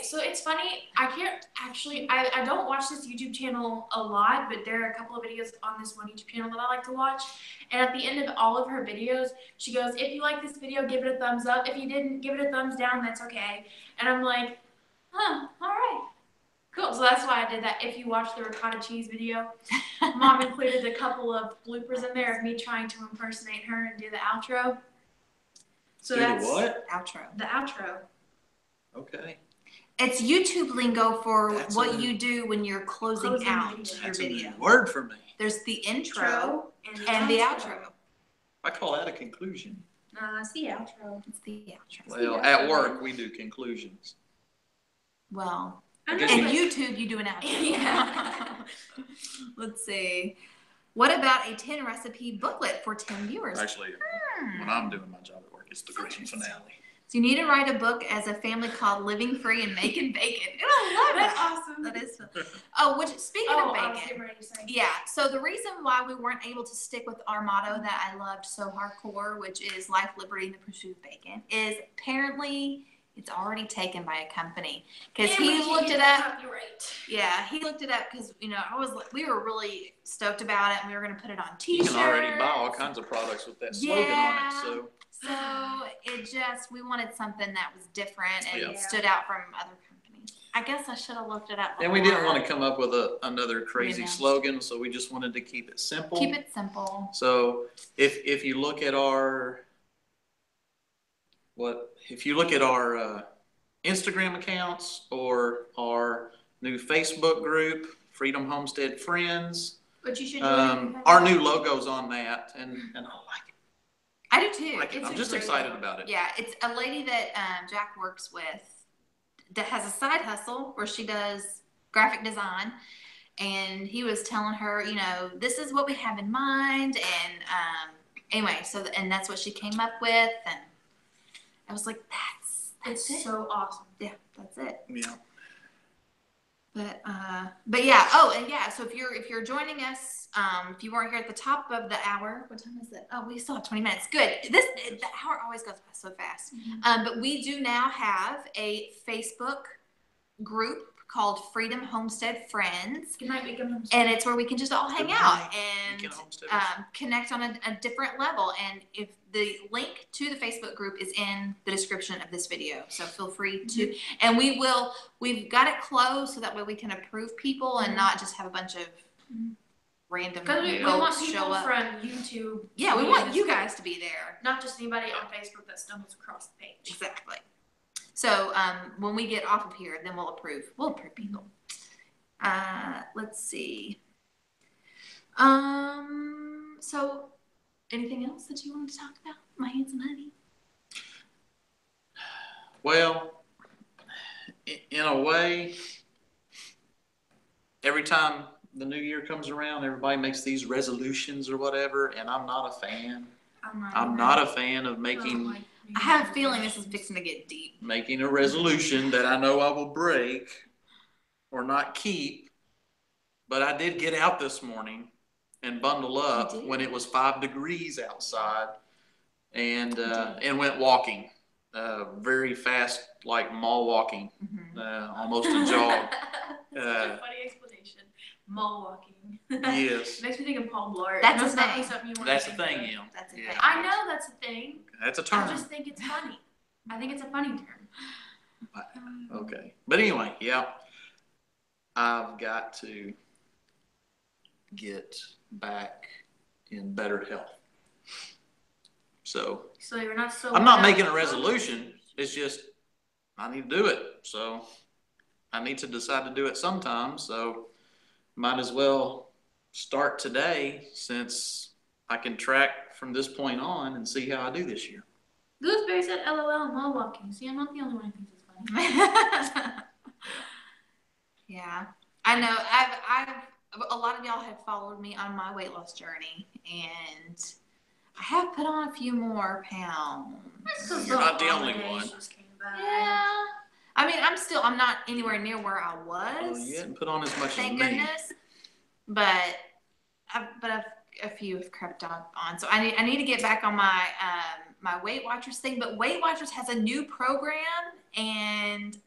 So it's funny. I can't actually. I don't watch this YouTube channel a lot, but there are a couple of videos on this one YouTube channel that I like to watch. And at the end of all of her videos, she goes, "If you like this video, give it a thumbs up. If you didn't, give it a thumbs down. That's okay." And I'm like, all right, cool. So that's why I did that. If you watch the ricotta cheese video, Mom included a couple of bloopers in there of me trying to impersonate her and do the outro. So that's
the what?
Outro.
The outro.
Okay.
It's YouTube lingo for what you do when you're closing out your video.
A new word for me.
There's the intro and the outro.
I call that a conclusion.
No, it's the outro.
It's the outro.
Well, at work we do conclusions.
Well,
in
YouTube you do an outro.
Yeah.
Let's see. What about a 10 recipe booklet for 10 viewers?
Actually, when I'm doing my job at work, it's the grand finale.
So you need to write a book as a family called Living Free and Making Bacon. I love
That's
that.
awesome.
That is fun. Oh, speaking of bacon.
I was getting ready to say.
Yeah, so the reason why we weren't able to stick with our motto that I loved so hardcore, which is life, liberty, and the pursuit of bacon, is apparently it's already taken by a company. Because he looked it up.
Copyright.
Yeah, he looked it up because, you know, we were really stoked about it and we were going to put it on t-shirts.
You can already buy all kinds of products with that slogan on it.
So we wanted something that was different and stood out from other companies. I guess I should have looked it up before.
And we didn't want to come up with another crazy slogan, so we just wanted to keep it simple.
Keep it simple.
So if you look at our Instagram accounts or our new Facebook group, Freedom Homestead Friends,
But you should
our new logo's on that, and I like it.
I do too.
I'm just excited about it.
Yeah, it's a lady that Jack works with that has a side hustle where she does graphic design, and he was telling her, you know, this is what we have in mind, and anyway, and that's what she came up with, and I was like, that's it.
So awesome.
Yeah, that's it.
Yeah.
But yeah. Oh, and yeah. So if you're joining us, if you weren't here at the top of the hour, what time is it? Oh, we still have 20 minutes. Good. The hour always goes by so fast.
Mm-hmm.
But we do now have a Facebook group called Freedom Homestead Friends.
Good night, Weekend Homestead.
And it's where we can just all hang out and connect on a different level. And if the link to the Facebook group is in the description of this video, so feel free to. And we've got it closed so that way we can approve people and not just have a bunch of random
because we want people from YouTube.
Yeah, we want you guys to be there,
not just anybody on Facebook that stumbles across the page.
Exactly. So when we get off of here, then we'll approve people. Let's see. So anything else that you wanted to talk about, my handsome honey?
Well, in a way, every time the new year comes around, everybody makes these resolutions or whatever, and I'm not a fan. I'm not a fan of making
I have a feeling this is fixing to get deep.
Making a resolution that I know I will break or not keep, but I did get out this morning and bundle up when it was 5 degrees outside and went walking, very fast, like mall walking, almost a jog.
That's a funny explanation. Mall walking.
Yes.
Makes me think of Paul Blart.
That's a thing.
That's a thing, yeah.
That's a thing.
I know that's a thing.
That's a term.
I just think it's funny. I think it's a funny term.
Okay. But anyway, yeah. I've got to get back in better health. So
you're not so.
I'm not making a resolution. It's just I need to do it. So I need to decide to do it sometime. So might as well start today since I can track from this point on and see how I do this year.
Gooseberry said LOL mall walking. See, I'm not the only one who thinks it's funny.
Yeah. I know. I've a lot of y'all have followed me on my weight loss journey, and I have put on a few more pounds.
You're not the only one.
Yeah. I mean, I'm not anywhere near where I was.
Well, you hadn't put on as much as
Thank
me.
goodness. But a few have crept up on. So I need to get back on my my Weight Watchers thing. But Weight Watchers has a new program, and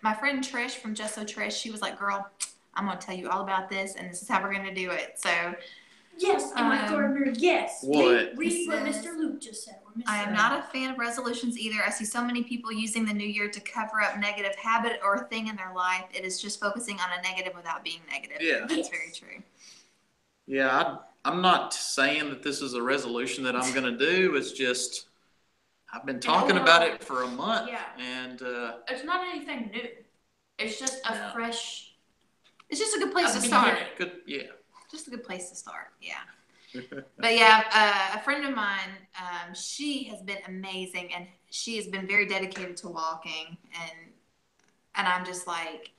my friend Trish from Just So Trish, she was like, "Girl, I'm gonna tell you all about this, and this is how we're gonna do it." So
yes, and my Gardner, yes.
What?
Read what Mr. Luke just said.
I am not a fan of resolutions either. I see so many people using the new year to cover up negative habit or thing in their life. It is just focusing on a negative without being negative.
Yeah.
That's very true.
Yeah, I'm not saying that this is a resolution that I'm going to do. It's just I've been talking about it for a month.
Yeah.
And
it's not anything new. It's just a fresh.
It's just a good place to start.
Good, yeah.
Just a good place to start. Yeah. But yeah, a friend of mine, she has been amazing, and she has been very dedicated to walking, and I'm just like,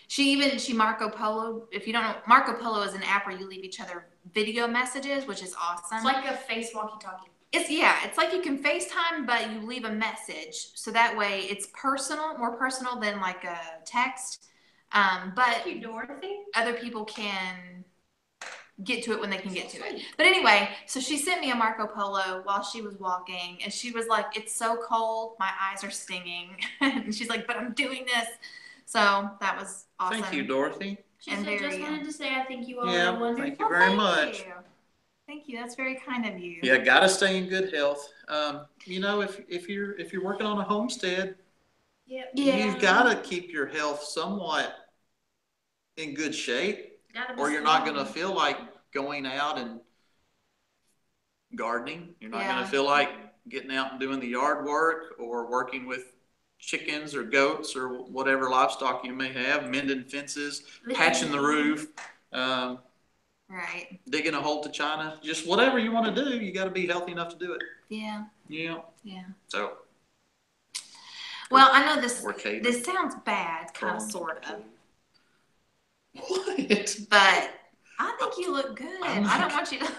she Marco Polo. If you don't know, Marco Polo is an app where you leave each other video messages, which is awesome.
It's like a face walkie-talkie.
It's like you can FaceTime, but you leave a message, so that way it's more personal than like a text. But
Thank you, Dorothy.
Other people can get to it when they can get to it. But anyway, so she sent me a Marco Polo while she was walking, and she was like, "It's so cold, my eyes are stinging." And she's like, "But I'm doing this." So that was awesome.
Thank you, Dorothy.
She said, just wanted to say I think you all are wonderful.
Thank you very much.
Thank you. That's very kind of you.
Yeah, gotta stay in good health. You know, if you're working on a homestead, you've gotta keep your health somewhat in good shape. Or you're not going to feel like going out and gardening. You're not going to feel like getting out and doing the yard work or working with chickens or goats or whatever livestock you may have, mending fences, patching the roof,
right,
digging a hole to China. Just whatever you want to do, you got to be healthy enough to do it.
Yeah.
So.
Well, I know this sounds bad, kind of, sort of.
What?
But I think you look good. I don't want you to.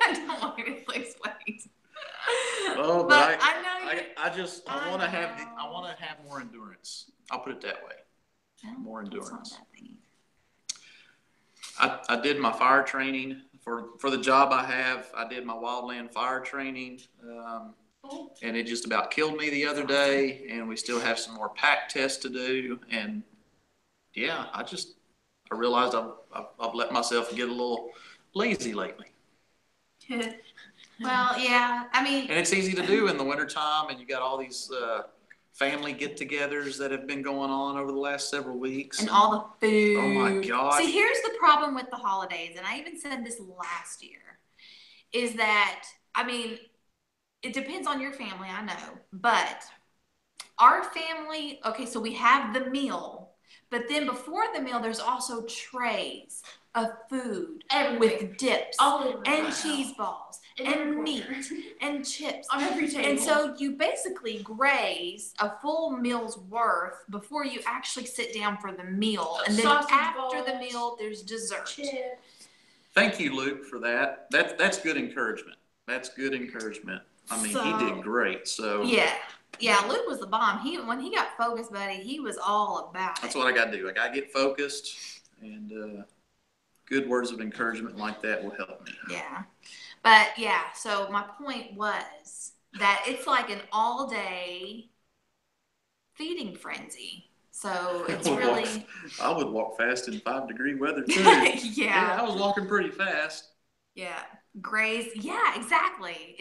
I don't want you to lose weight.
Oh, but
I know.
I want to have more endurance. I'll put it that way. More endurance. I did my fire training for the job I have. I did my wildland fire training, and it just about killed me the other day. And we still have some more pack tests to do. And yeah, I realized I've let myself get a little lazy lately.
Well, yeah, I mean.
And it's easy to do in the wintertime, and you got all these family get-togethers that have been going on over the last several weeks.
And all the food.
Oh my gosh.
See, here's the problem with the holidays, and I even said this last year, is that, I mean, it depends on your family, I know, but our family, okay, so we have the meal. But then before the meal, there's also trays of food with dips and cheese balls and meat and chips
on every table.
And so you basically graze a full meal's worth before you actually sit down for the meal. And then after the meal, there's dessert.
Chips.
Thank you, Luke, for that. That's good encouragement. That's good encouragement. I mean, he did great. So
yeah, Luke was the bomb. When he got focused, buddy, he was all about it.
That's what I got to do. I got to get focused, and good words of encouragement like that will help me.
Yeah, but yeah. So my point was that it's like an all-day feeding frenzy. So it's really.
I would walk fast in 5-degree weather too.
Yeah,
I was walking pretty fast.
Yeah. Graze. Yeah, exactly.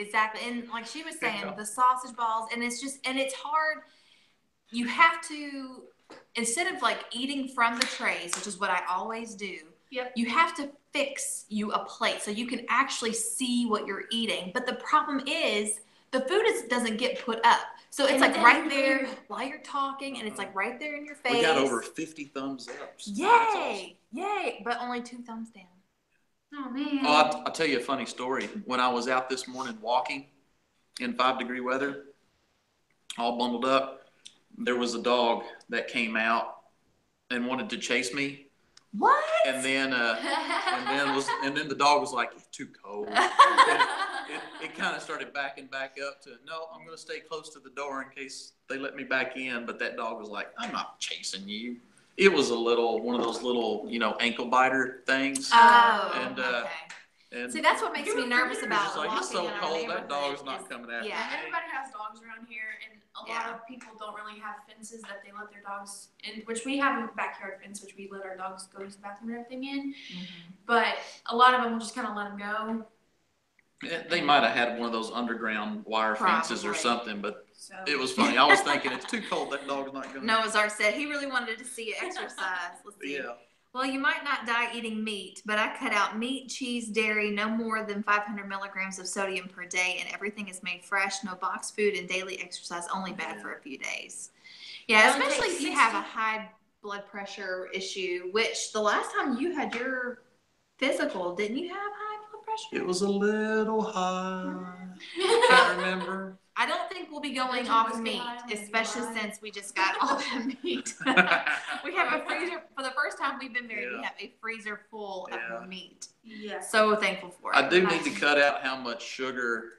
And like she was saying, the sausage balls, and it's hard. You have to, instead of like eating from the trays, which is what I always do, you have to fix you a plate so you can actually see what you're eating. But the problem is the food doesn't get put up. So it's like right there while you're talking, and it's like right there in your face.
We got over 50 thumbs up.
Yay!
Awesome.
Yay! But only 2 thumbs down.
Oh, man.
Oh, I'll tell you a funny story. When I was out this morning walking in 5-degree weather, all bundled up, there was a dog that came out and wanted to chase me.
What?
And then the dog was like, "It's too cold." It kind of started backing back up to, no, I'm going to stay close to the door in case they let me back in. But that dog was like, "I'm not chasing you." It was one of those little, ankle biter things.
Oh,
and,
okay.
And
see, that's what makes me nervous about
it's like,
walking
it's so
in our
cold, that
neighborhood
dog's not coming at me.
Yeah, everybody has dogs around here, and a lot of people don't really have fences that they let their dogs in, which we have a backyard fence, which we let our dogs go use the bathroom and everything in. Mm-hmm. But a lot of them will just kind of let them go.
Yeah, they might have had one of those underground wire fences or something, but it was funny. I was thinking, it's too cold, that dog's not going to.
Noah's Ark said he really wanted to see it exercise. Let's see.
Yeah.
Well, you might not die eating meat, but I cut out meat, cheese, dairy, no more than 500 milligrams of sodium per day, and everything is made fresh, no boxed food, and daily exercise only bad for a few days. Yeah, especially if you have a high blood pressure issue, which the last time you had your physical, didn't you have high blood pressure?
It was a little high. I remember.
I don't think we'll be going off meat, especially since we just got all that meat. We have a freezer. For the first time we've been married, we have a freezer full of meat. Yeah. So thankful for it.
I do need to cut out how much sugar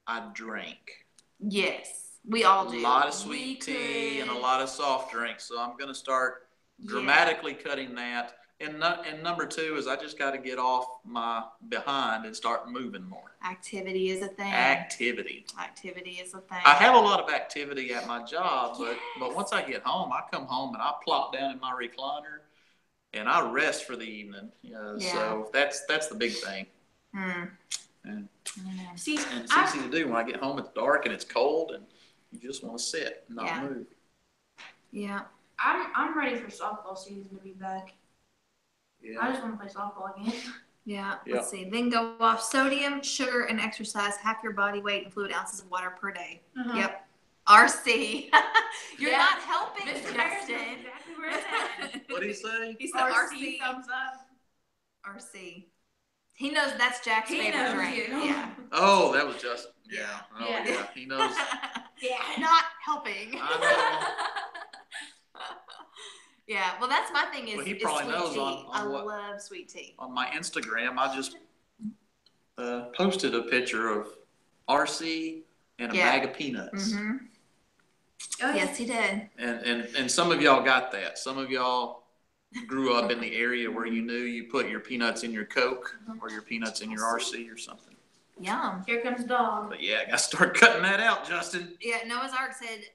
I drink.
Yes, we all do.
A lot of sweet tea and a lot of soft drinks. So I'm going to start dramatically cutting that. And number 2 is I just got to get off my behind and start moving more.
Activity is a thing.
Activity
is a thing.
I have a lot of activity at my job, but once I get home, I come home and I plop down in my recliner and I rest for the evening. So that's the big thing. And it's easy to do when I get home. It's dark and it's cold, and you just want to sit and not move.
Yeah.
I'm ready for softball season to be back.
Yeah.
I just want to play softball again.
Yeah, let's see. Then go off sodium, sugar, and exercise. Half your body weight in fluid ounces of water per day. Yep. RC. You're not helping, Justin.
Exactly where it's at.
What did he say?
He said RC.
Thumbs up.
RC. He knows that's Jack's favorite drink. Yeah.
Oh, that was Justin. Yeah. Oh, yeah. He knows.
Not helping.
I know.
Yeah, well, that's my thing
Well, he
is
probably
sweet
knows
tea. I
what,
love sweet tea.
On my Instagram, I just posted a picture of RC and a bag of peanuts.
Mm-hmm. Oh, yes, he did.
And some of y'all got that. Some of y'all grew up in the area where you knew you put your peanuts in your Coke or your peanuts in your RC or something.
Yum.
Here comes dog.
But yeah, I got to start cutting that out, Justin.
Yeah, Noah's Ark said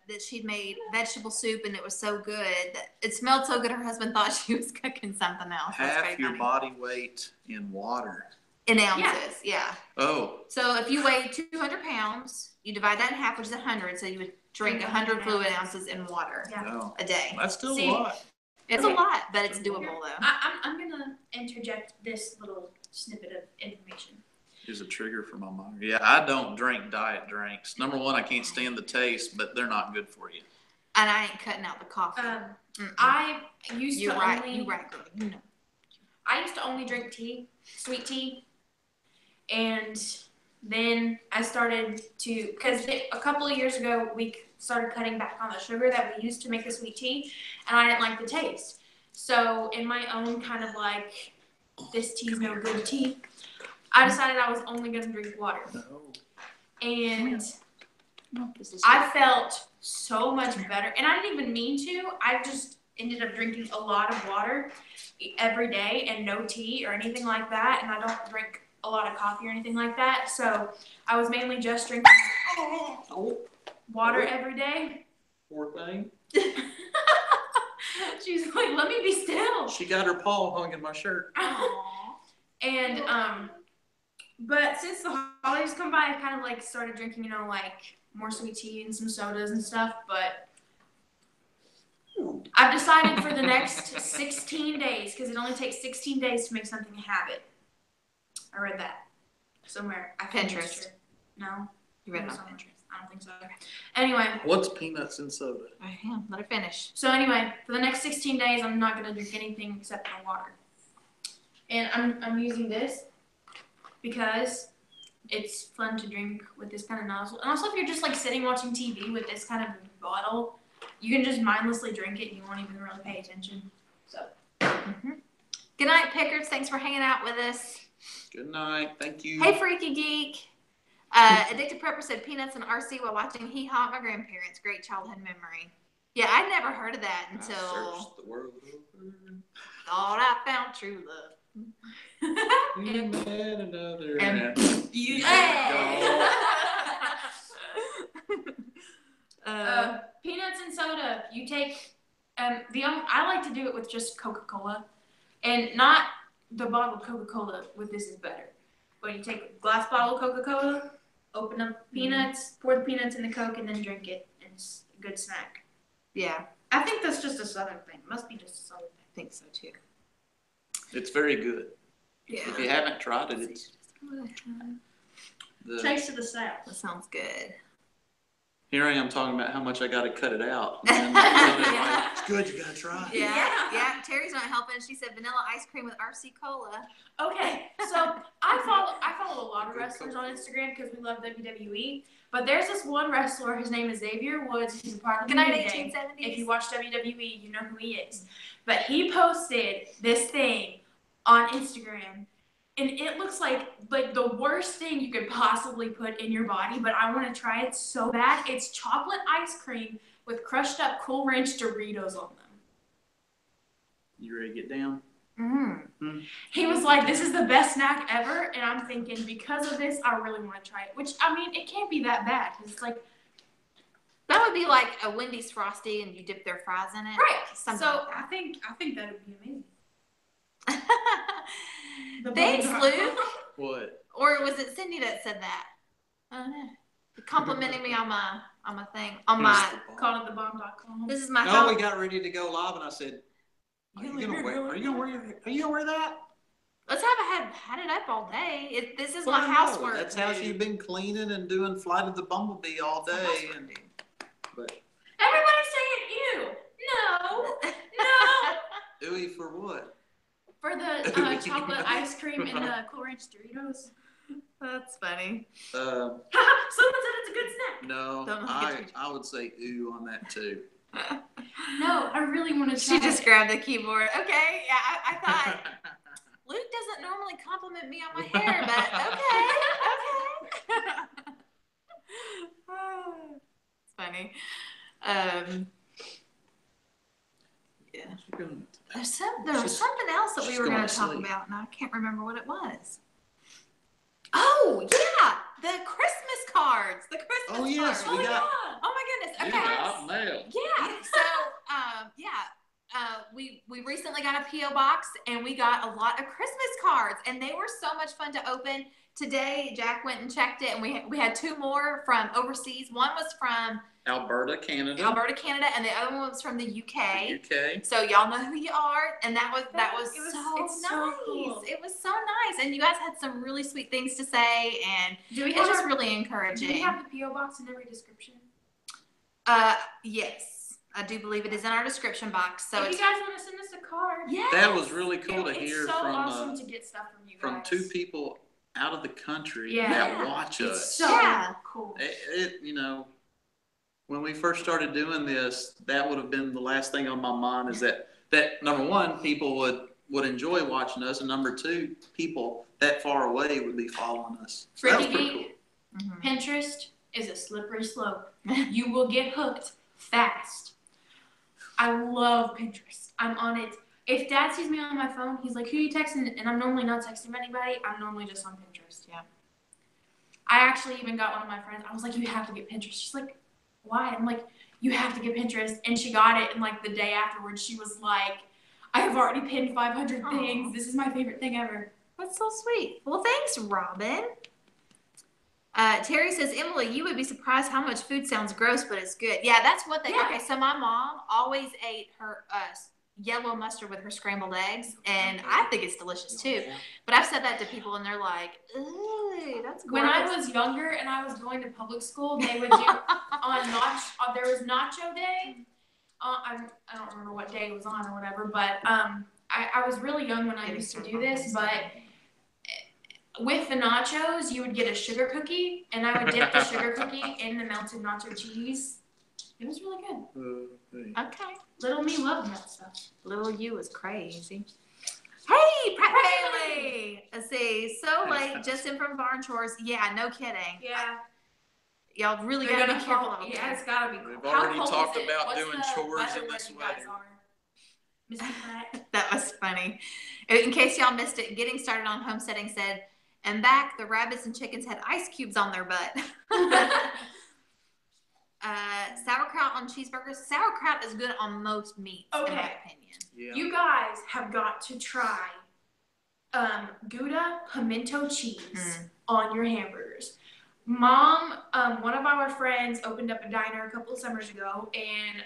that she'd made vegetable soup and it was so good. It smelled so good her husband thought she was cooking something else.
Half your body weight in water.
In ounces, yeah.
Oh.
So if you weigh 200 pounds, you divide that in half, which is 100. So you would drink 100 fluid ounces in water a day.
That's still a lot.
It's a lot, but it's doable though.
I'm going to interject this little snippet of information.
Is a trigger for my mom. Yeah, I don't drink diet drinks. Number 1, I can't stand the taste, but they're not good for you.
And I ain't cutting out the coffee.
I used to
only.
You're right, girl. You know. I used to only drink tea, sweet tea, and then I started to, because a couple of years ago we started cutting back on the sugar that we used to make the sweet tea, and I didn't like the taste. So in my own kind of like, this tea's no good tea, I decided I was only going to drink water.
No.
and I felt so much better. And I didn't even mean to. I just ended up drinking a lot of water every day and no tea or anything like that. And I don't drink a lot of coffee or anything like that. So I was mainly just drinking water every day.
Poor thing.
She's like, let me be still.
She got her paw hung in my shirt.
And but since the holidays come by, I kind of like started drinking, like more sweet tea and some sodas and stuff. But I've decided for the next 16 days, because it only takes 16 days to make something a habit. I read that somewhere.
Pinterest.
No,
You read it on Pinterest.
I don't think so. Anyway.
What's peanuts and soda?
Let her finish.
So anyway, for the next 16 days, I'm not gonna drink anything except for water. And I'm using this because it's fun to drink with this kind of nozzle. And also, if you're just like sitting watching TV with this kind of bottle, you can just mindlessly drink it and you won't even really pay attention. So.
Good night, Pickers. Thanks for hanging out with us.
Good night. Thank you.
Hey, Freaky Geek. Addicted Prepper said peanuts and RC while watching Hee Haw at my grandparents. Great childhood memory. Yeah, I'd never heard of that until
searched the world over.
Thought I found true love.
You met another.
You
peanuts and soda. You take I like to do it with just Coca-Cola, and not the bottled Coca-Cola. With this is better. But you take a glass bottle of Coca-Cola, open up peanuts, pour the peanuts in the Coke, and then drink it. And it's a good snack.
Yeah,
I think that's just a Southern thing. It must be just a Southern thing.
I think so too.
It's very good.
Yeah.
If you haven't tried it, it's
Taste of the South.
That sounds good.
Here I am talking about how much I got to cut it out. And like, it's good. You got to try it.
Yeah. Terry's not helping. She said vanilla ice cream with RC Cola.
Okay, so I follow a lot of wrestlers on Instagram because we love WWE. But there's this one wrestler. His name is Xavier Woods. He's a part of the New Day. If you watch WWE, you know who he is. But he posted this thing on Instagram, and it looks like the worst thing you could possibly put in your body. But I want to try it so bad. It's chocolate ice cream with crushed up Cool Ranch Doritos on them.
You ready to get down?
Mm-hmm.
He was like, this is the best snack ever. And I'm thinking, because of this, I really want to try it. Which, I mean, it can't be that bad. It's like,
that would be like a Wendy's Frosty and you dip their fries in it.
Right.
Something
so
like that.
I think that would be amazing.
Thanks, Luke.
What?
Or was it Cindy that said that? I don't know. Complimenting me on my thing. On my
callingthebomb.com.
This is my
Oh, we got ready to go live and I said, Are you gonna wear that?
Let's have had it up all day. This is my housework.
That's how you've been cleaning and doing Flight of the Bumblebee all day. But
everybody's saying ew. No.
Ooey for what?
For the chocolate ice cream and the Cool Ranch Doritos.
That's funny.
Someone said it's a good snack.
No, I would say ooh on that too.
No, I really want to try.
She just grabbed the keyboard. Okay, yeah, I thought Luke doesn't normally compliment me on my hair, but okay. It's funny. Yeah. There was something else that we were going to talk about, and I can't remember what it was. Oh, yeah, the Christmas cards. The Christmas cards.
Oh, yes, we got.
Oh, my goodness. Okay.
Mail.
Yeah. So, we recently got a P.O. box, and we got a lot of Christmas cards, and they were so much fun to open. Today, Jack went and checked it, and we had two more from overseas. One was from
Alberta, Canada,
and the other one was from the UK.
UK.
So y'all know who you are, and that was so nice.
Cool.
It was so nice, and you guys had some really sweet things to say, and it was just really encouraging.
Do we have the P.O. box in every description?
Yes, I do believe it is in our description box. So
if you guys want to send us a card,
yes.
That was really cool to hear
it's so
from
awesome to get stuff from you guys.
from two people out of the country
Yeah.
that watch us.
It's so cool.
It when we first started doing this, that would have been the last thing on my mind is that number one, people would enjoy watching us, and number two, people that far away would be following us. So that was pretty cool.
Pinterest is a slippery slope. You will get hooked fast. I love Pinterest. I'm on it. If Dad sees me on my phone, he's like, who are you texting? And I'm normally not texting anybody. I'm normally just on Pinterest.
Yeah.
I actually even got one of my friends. I was like, you have to get Pinterest. She's like, why? I'm like, you have to get Pinterest. And she got it. And like the day afterwards, she was like, I have already pinned 500 things. This is my favorite thing ever.
That's so sweet. Well, thanks, Robin. Terry says, Emily, you would be surprised how much food sounds gross, but it's good. Yeah, that's what they.
Yeah.
Okay, so my mom always ate her yellow mustard with her scrambled eggs, and I think it's delicious too. But I've said that to people, and they're like, "Ooh, that's gross."
When I was younger and I was going to public school, they would do there was Nacho Day. I don't remember what day it was on or whatever, but I was really young when I used to do this, but with the nachos, you would get a sugar cookie, and I would dip the sugar cookie in the melted nacho cheese. It was really good.
Okay.
Little me loved that stuff.
Little you was crazy. Hey, Pratt family! Let's see. So late, just in from barn chores. Yeah, no kidding.
Yeah.
Y'all really
They're
gotta
gonna
be careful.
fall. Yeah, it's gotta be.
We've
How
already
cold
talked
is it?
about
What's
doing
the
chores
weather
in
where
this
you guys
weather.
are? Mr. Pratt.
That was funny. In case y'all missed it, Getting Started on Homesteading said, and back, the rabbits and chickens had ice cubes on their butt. Sauerkraut on cheeseburgers. Sauerkraut is good on most meats, in my opinion.
Yeah.
You guys have got to try Gouda pimento cheese on your hamburgers. Mom, one of our friends opened up a diner a couple of summers ago, and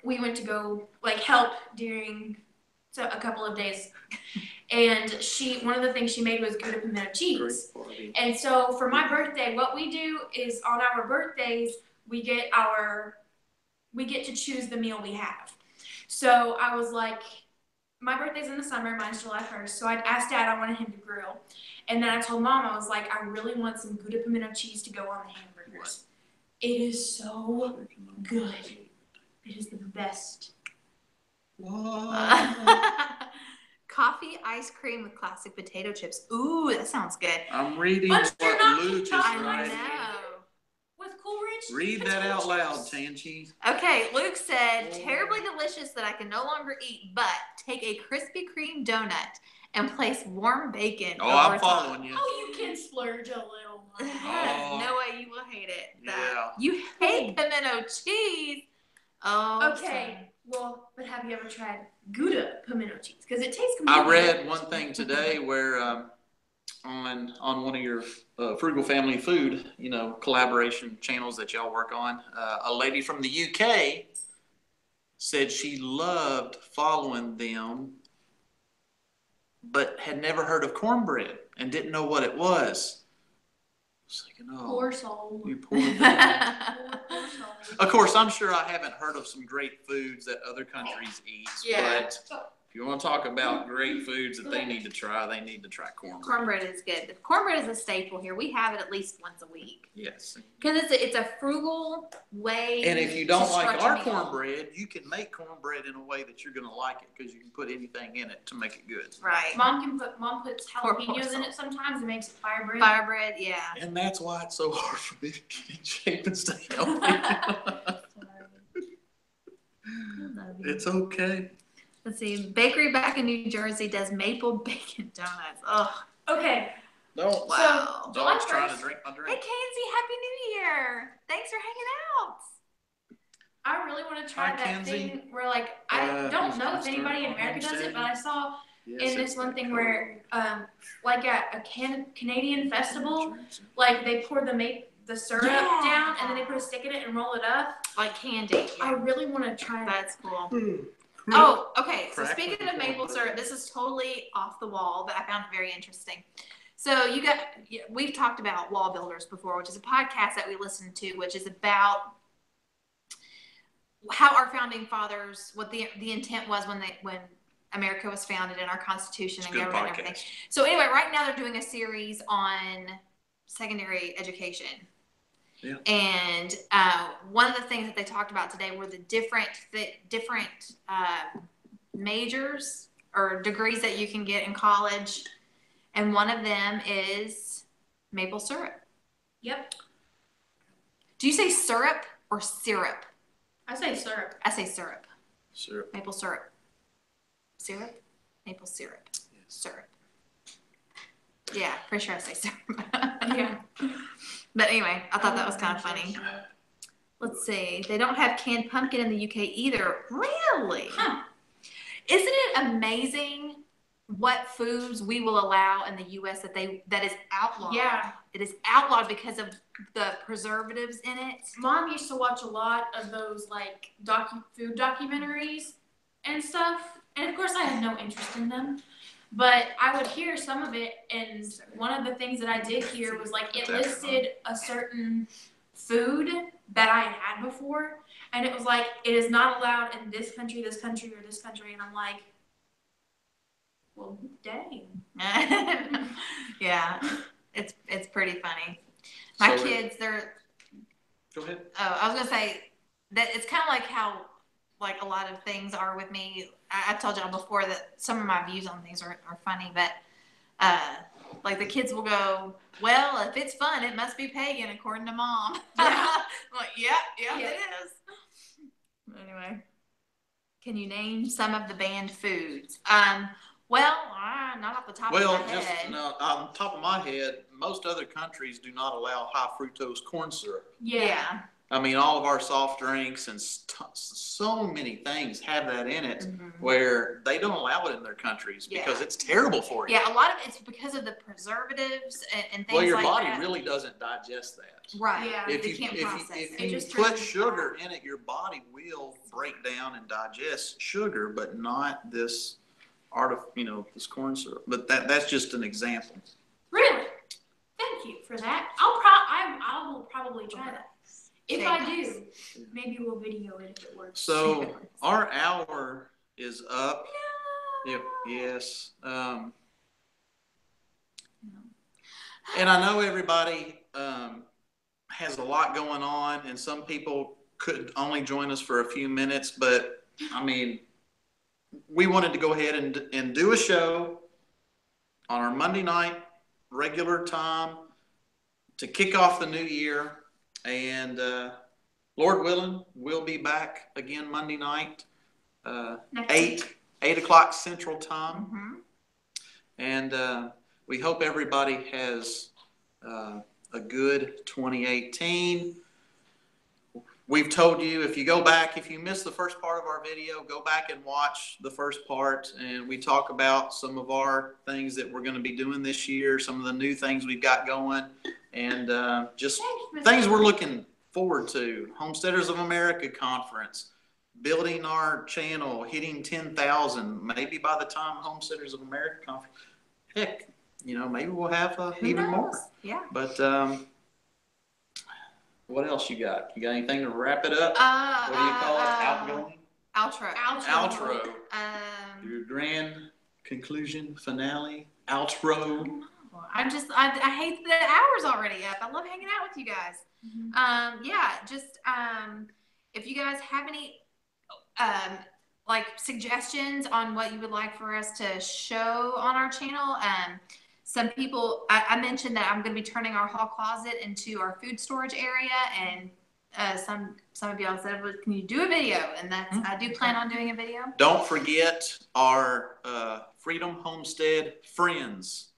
we went to go like help during a couple of days. And one of the things she made was Gouda pimento cheese. And so for my birthday, what we do is on our birthdays, we get to choose the meal we have. So I was like, my birthday's in the summer, mine's July 1st. So I'd asked Dad, I wanted him to grill. And then I told Mom, I was like, I really want some Gouda pimento cheese to go on the hamburgers. It is so good. It is the best.
Coffee ice cream with classic potato chips. Ooh, that sounds good.
I'm reading
But you're
what
not
Luke is
talking
writing.
With Coolidge.
Read that out loud, Tanchi.
Okay, Luke said, terribly delicious that I can no longer eat, but take a Krispy Kreme donut and place warm bacon
Oh,
over
I'm
top.
following you.
Oh, you can splurge a little.
No way you will hate it.
Yeah.
You hate pimento cheese. Oh.
Okay. Well, but have you ever tried Gouda pimento cheese? Because it tastes completely
I read
different.
one thing today where on one of your Frugal Family Food, collaboration channels that y'all work on, a lady from the UK said she loved following them, but had never heard of cornbread and didn't know what it was. I was thinking, oh,
Poor soul.
you poor thing.
Poor soul.
Of course, I'm sure I haven't heard of some great foods that other countries eat,
Yeah.
but if you want to talk about great foods that they need to try cornbread.
Cornbread is good. Cornbread is a staple here. We have it at least once a week.
Yes.
Because it's a frugal way.
And if you don't
to
like
stretch
our
a meal.
cornbread, you can make cornbread in a way that you're going to like it because you can put anything in it to make it good.
Right.
Mom puts jalapenos in it sometimes and makes it fire bread.
Fire bread, yeah.
And that's why it's so hard for me to get in shape and stay healthy. It's okay.
Let's see. Bakery back in New Jersey does maple bacon donuts. Ugh.
Okay.
Don't.
Wow.
Dog's trying to
1st.
drink my
Hey,
drink.
Kenzie, Happy New Year. Thanks for hanging out.
I really want to try
Hi,
that
Kenzie.
thing where, like, I don't know if anybody in America does it, but I saw in this one thing where, like at a Canadian festival, like they pour the syrup down and then they put a stick in it and roll it up.
Like candy.
I really want to try that.
That's cool. Oh, okay. So
Crack
speaking
with
of maple
cornbread.
syrup, this is totally off the wall, but I found it very interesting. So we've talked about Wall Builders before, which is a podcast that we listen to, which is about how our founding fathers, what the intent was when America was founded and our Constitution and government and everything. So anyway, right now they're doing a series on secondary education.
Yeah.
And one of the things that they talked about today were the different majors or degrees that you can get in college. And one of them is maple syrup.
Yep.
Do you say syrup or syrup?
I say syrup.
I say syrup.
Syrup.
Maple syrup. Syrup? Maple syrup.
Yes.
Syrup. Yeah, pretty sure I say syrup.
Yeah.
But anyway, I thought that was kind of funny. Let's see. They don't have canned pumpkin in the UK either. Really?
Huh.
Isn't it amazing what foods we will allow in the US that is outlawed?
Yeah.
It is outlawed because of the preservatives in it.
Mom used to watch a lot of those like food documentaries and stuff, and of course I had no interest in them, but I would hear some of it, and one of the things that I did hear was like it listed a certain food that I had before, and it was like it is not allowed in this country, or this country, and I'm like, well, dang.
Yeah, it's pretty funny. My
So,
kids, they're.
Go ahead.
Oh, I was gonna say that it's kind of like how like a lot of things are with me. I've told y'all before that some of my views on things are funny, but like the kids will go, well, if it's fun, it must be pagan according to mom.
Yeah.
I'm like, yeah, it is. Anyway, can you name some of the banned foods? Well, not off the top of my
Just
head.
on top of my head, most other countries do not allow high fructose corn syrup.
Yeah.
I mean, all of our soft drinks and so many things have that in it,
Mhm.
where they don't allow it in their countries because
Yeah.
it's terrible for you.
Yeah, a lot of it's because of the preservatives and things
Well, your
like
body
that.
really doesn't digest that.
Right.
Yeah.
If
They
you
can't process it.
It
if you
just
put
turns
sugar in it, your body will break down and digest sugar, but not this this corn syrup. But that's just an example.
Really? Thank you for that. I will probably try that. If I do, maybe we'll video it if it works.
So our hour is up. Yep. Yes. And I know everybody has a lot going on, and some people could only join us for a few minutes, but I mean, we wanted to go ahead and do a show on our Monday night regular time to kick off the new year. And Lord willing, we'll be back again Monday night, 8 o'clock Central Time.
Mm-hmm.
And we hope everybody has a good 2018. We've told you, if you missed the first part of our video, go back and watch the first part. And we talk about some of our things that we're going to be doing this year, some of the new things we've got going, and just things we're looking forward to. Homesteaders of America Conference, building our channel, hitting 10,000. Maybe by the time Homesteaders of America Conference, heck, maybe we'll have even more.
Yeah.
But what else you got? You got anything to wrap it up? What do you call it? Outgoing?
Outro.
Your grand conclusion, finale, outro.
I hate the hour's already up. I love hanging out with you guys. Mm-hmm. If you guys have any like suggestions on what you would like for us to show on our channel, some people, I mentioned that I'm going to be turning our hall closet into our food storage area, and some of y'all said, well, can you do a video? And I do plan on doing a video.
Don't forget our Freedom Homestead Friends.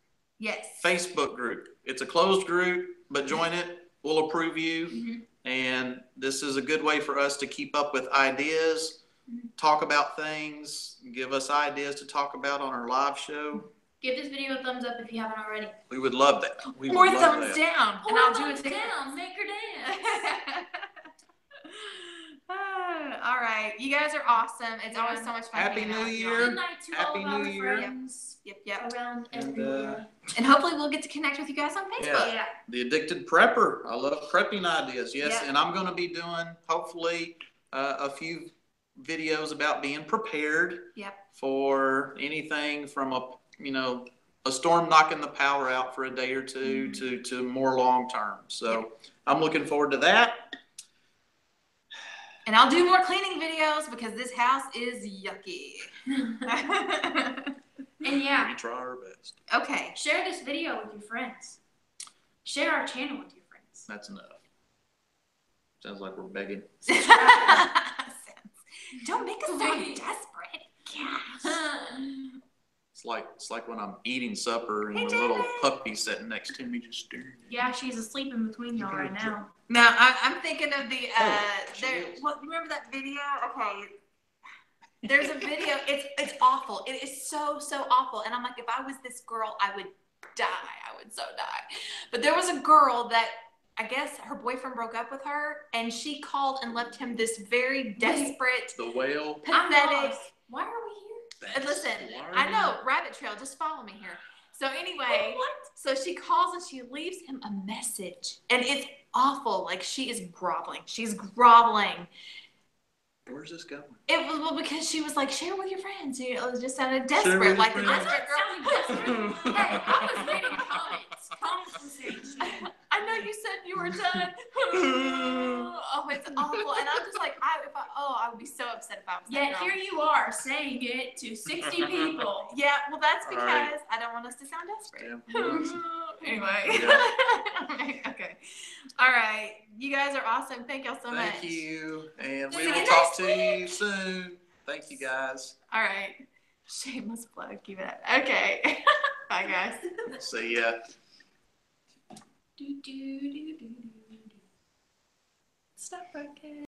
Yes.
Facebook group. It's a closed group, but join it. We'll approve you.
Mm-hmm.
And this is a good way for us to keep up with ideas, talk about things, give us ideas to talk about on our live show.
Give this video a thumbs up if you haven't already.
We would love that.
Or thumbs down.
And I'll do it down. Make her dance.
All right. You guys are awesome. It's always so much fun.
Happy New Year.
Good night to
Happy
all of
New
our
Year.
friends.
Yep.
Around
And,
everywhere.
And hopefully we'll get to connect with you guys on Facebook.
Yeah.
The Addicted Prepper. I love prepping ideas. Yes.
Yep.
And I'm going to be doing, hopefully, a few videos about being prepared.
Yep.
For anything from a storm knocking the power out for a day or two to more long term. So I'm looking forward to that.
And I'll do more cleaning videos because this house is yucky.
And yeah.
We try our best.
Okay.
Share this video with your friends. Share our channel with your friends.
That's enough. Sounds like we're begging.
Don't make us sound desperate. Yes.
It's like when I'm eating supper and
Hey,
the little
David.
puppy sitting next to me just staring.
Yeah, she's asleep in between y'all right now.
No, I'm thinking of the
she is.
remember that video? Okay. There's a video. It's awful. It is so awful. And I'm like, if I was this girl, I would die. I would so die. But there was a girl that I guess her boyfriend broke up with her, and she called and left him this very desperate,
The whale.
pathetic.
Why are we here?
And listen, I know, rabbit trail, just follow me here. So anyway, so she calls and she leaves him a message. And it's awful. Like, she is groveling. She's groveling.
Where's this going?
It was, well, because she was like, share with your friends. You know, it just sounded
Share with
desperate,
your
like the
friends.
desperate girl.
Hey, I was reading conversation.
I know you said you were done. Oh, it's awful. And I'm just like, I would be so upset if I was that
Yet
girl.
here you are saying it to 60 people.
Yeah, well, that's because
All right.
I don't want us to sound desperate.
Yeah.
Anyway. Okay. All right. You guys are awesome. Thank y'all so much.
Thank you. And
See
we
you
will
next
talk to
week.
you soon. Thank you, guys.
All right. Shameless plug. Keep it up. Okay. Bye, guys.
See ya.
Stop, okay.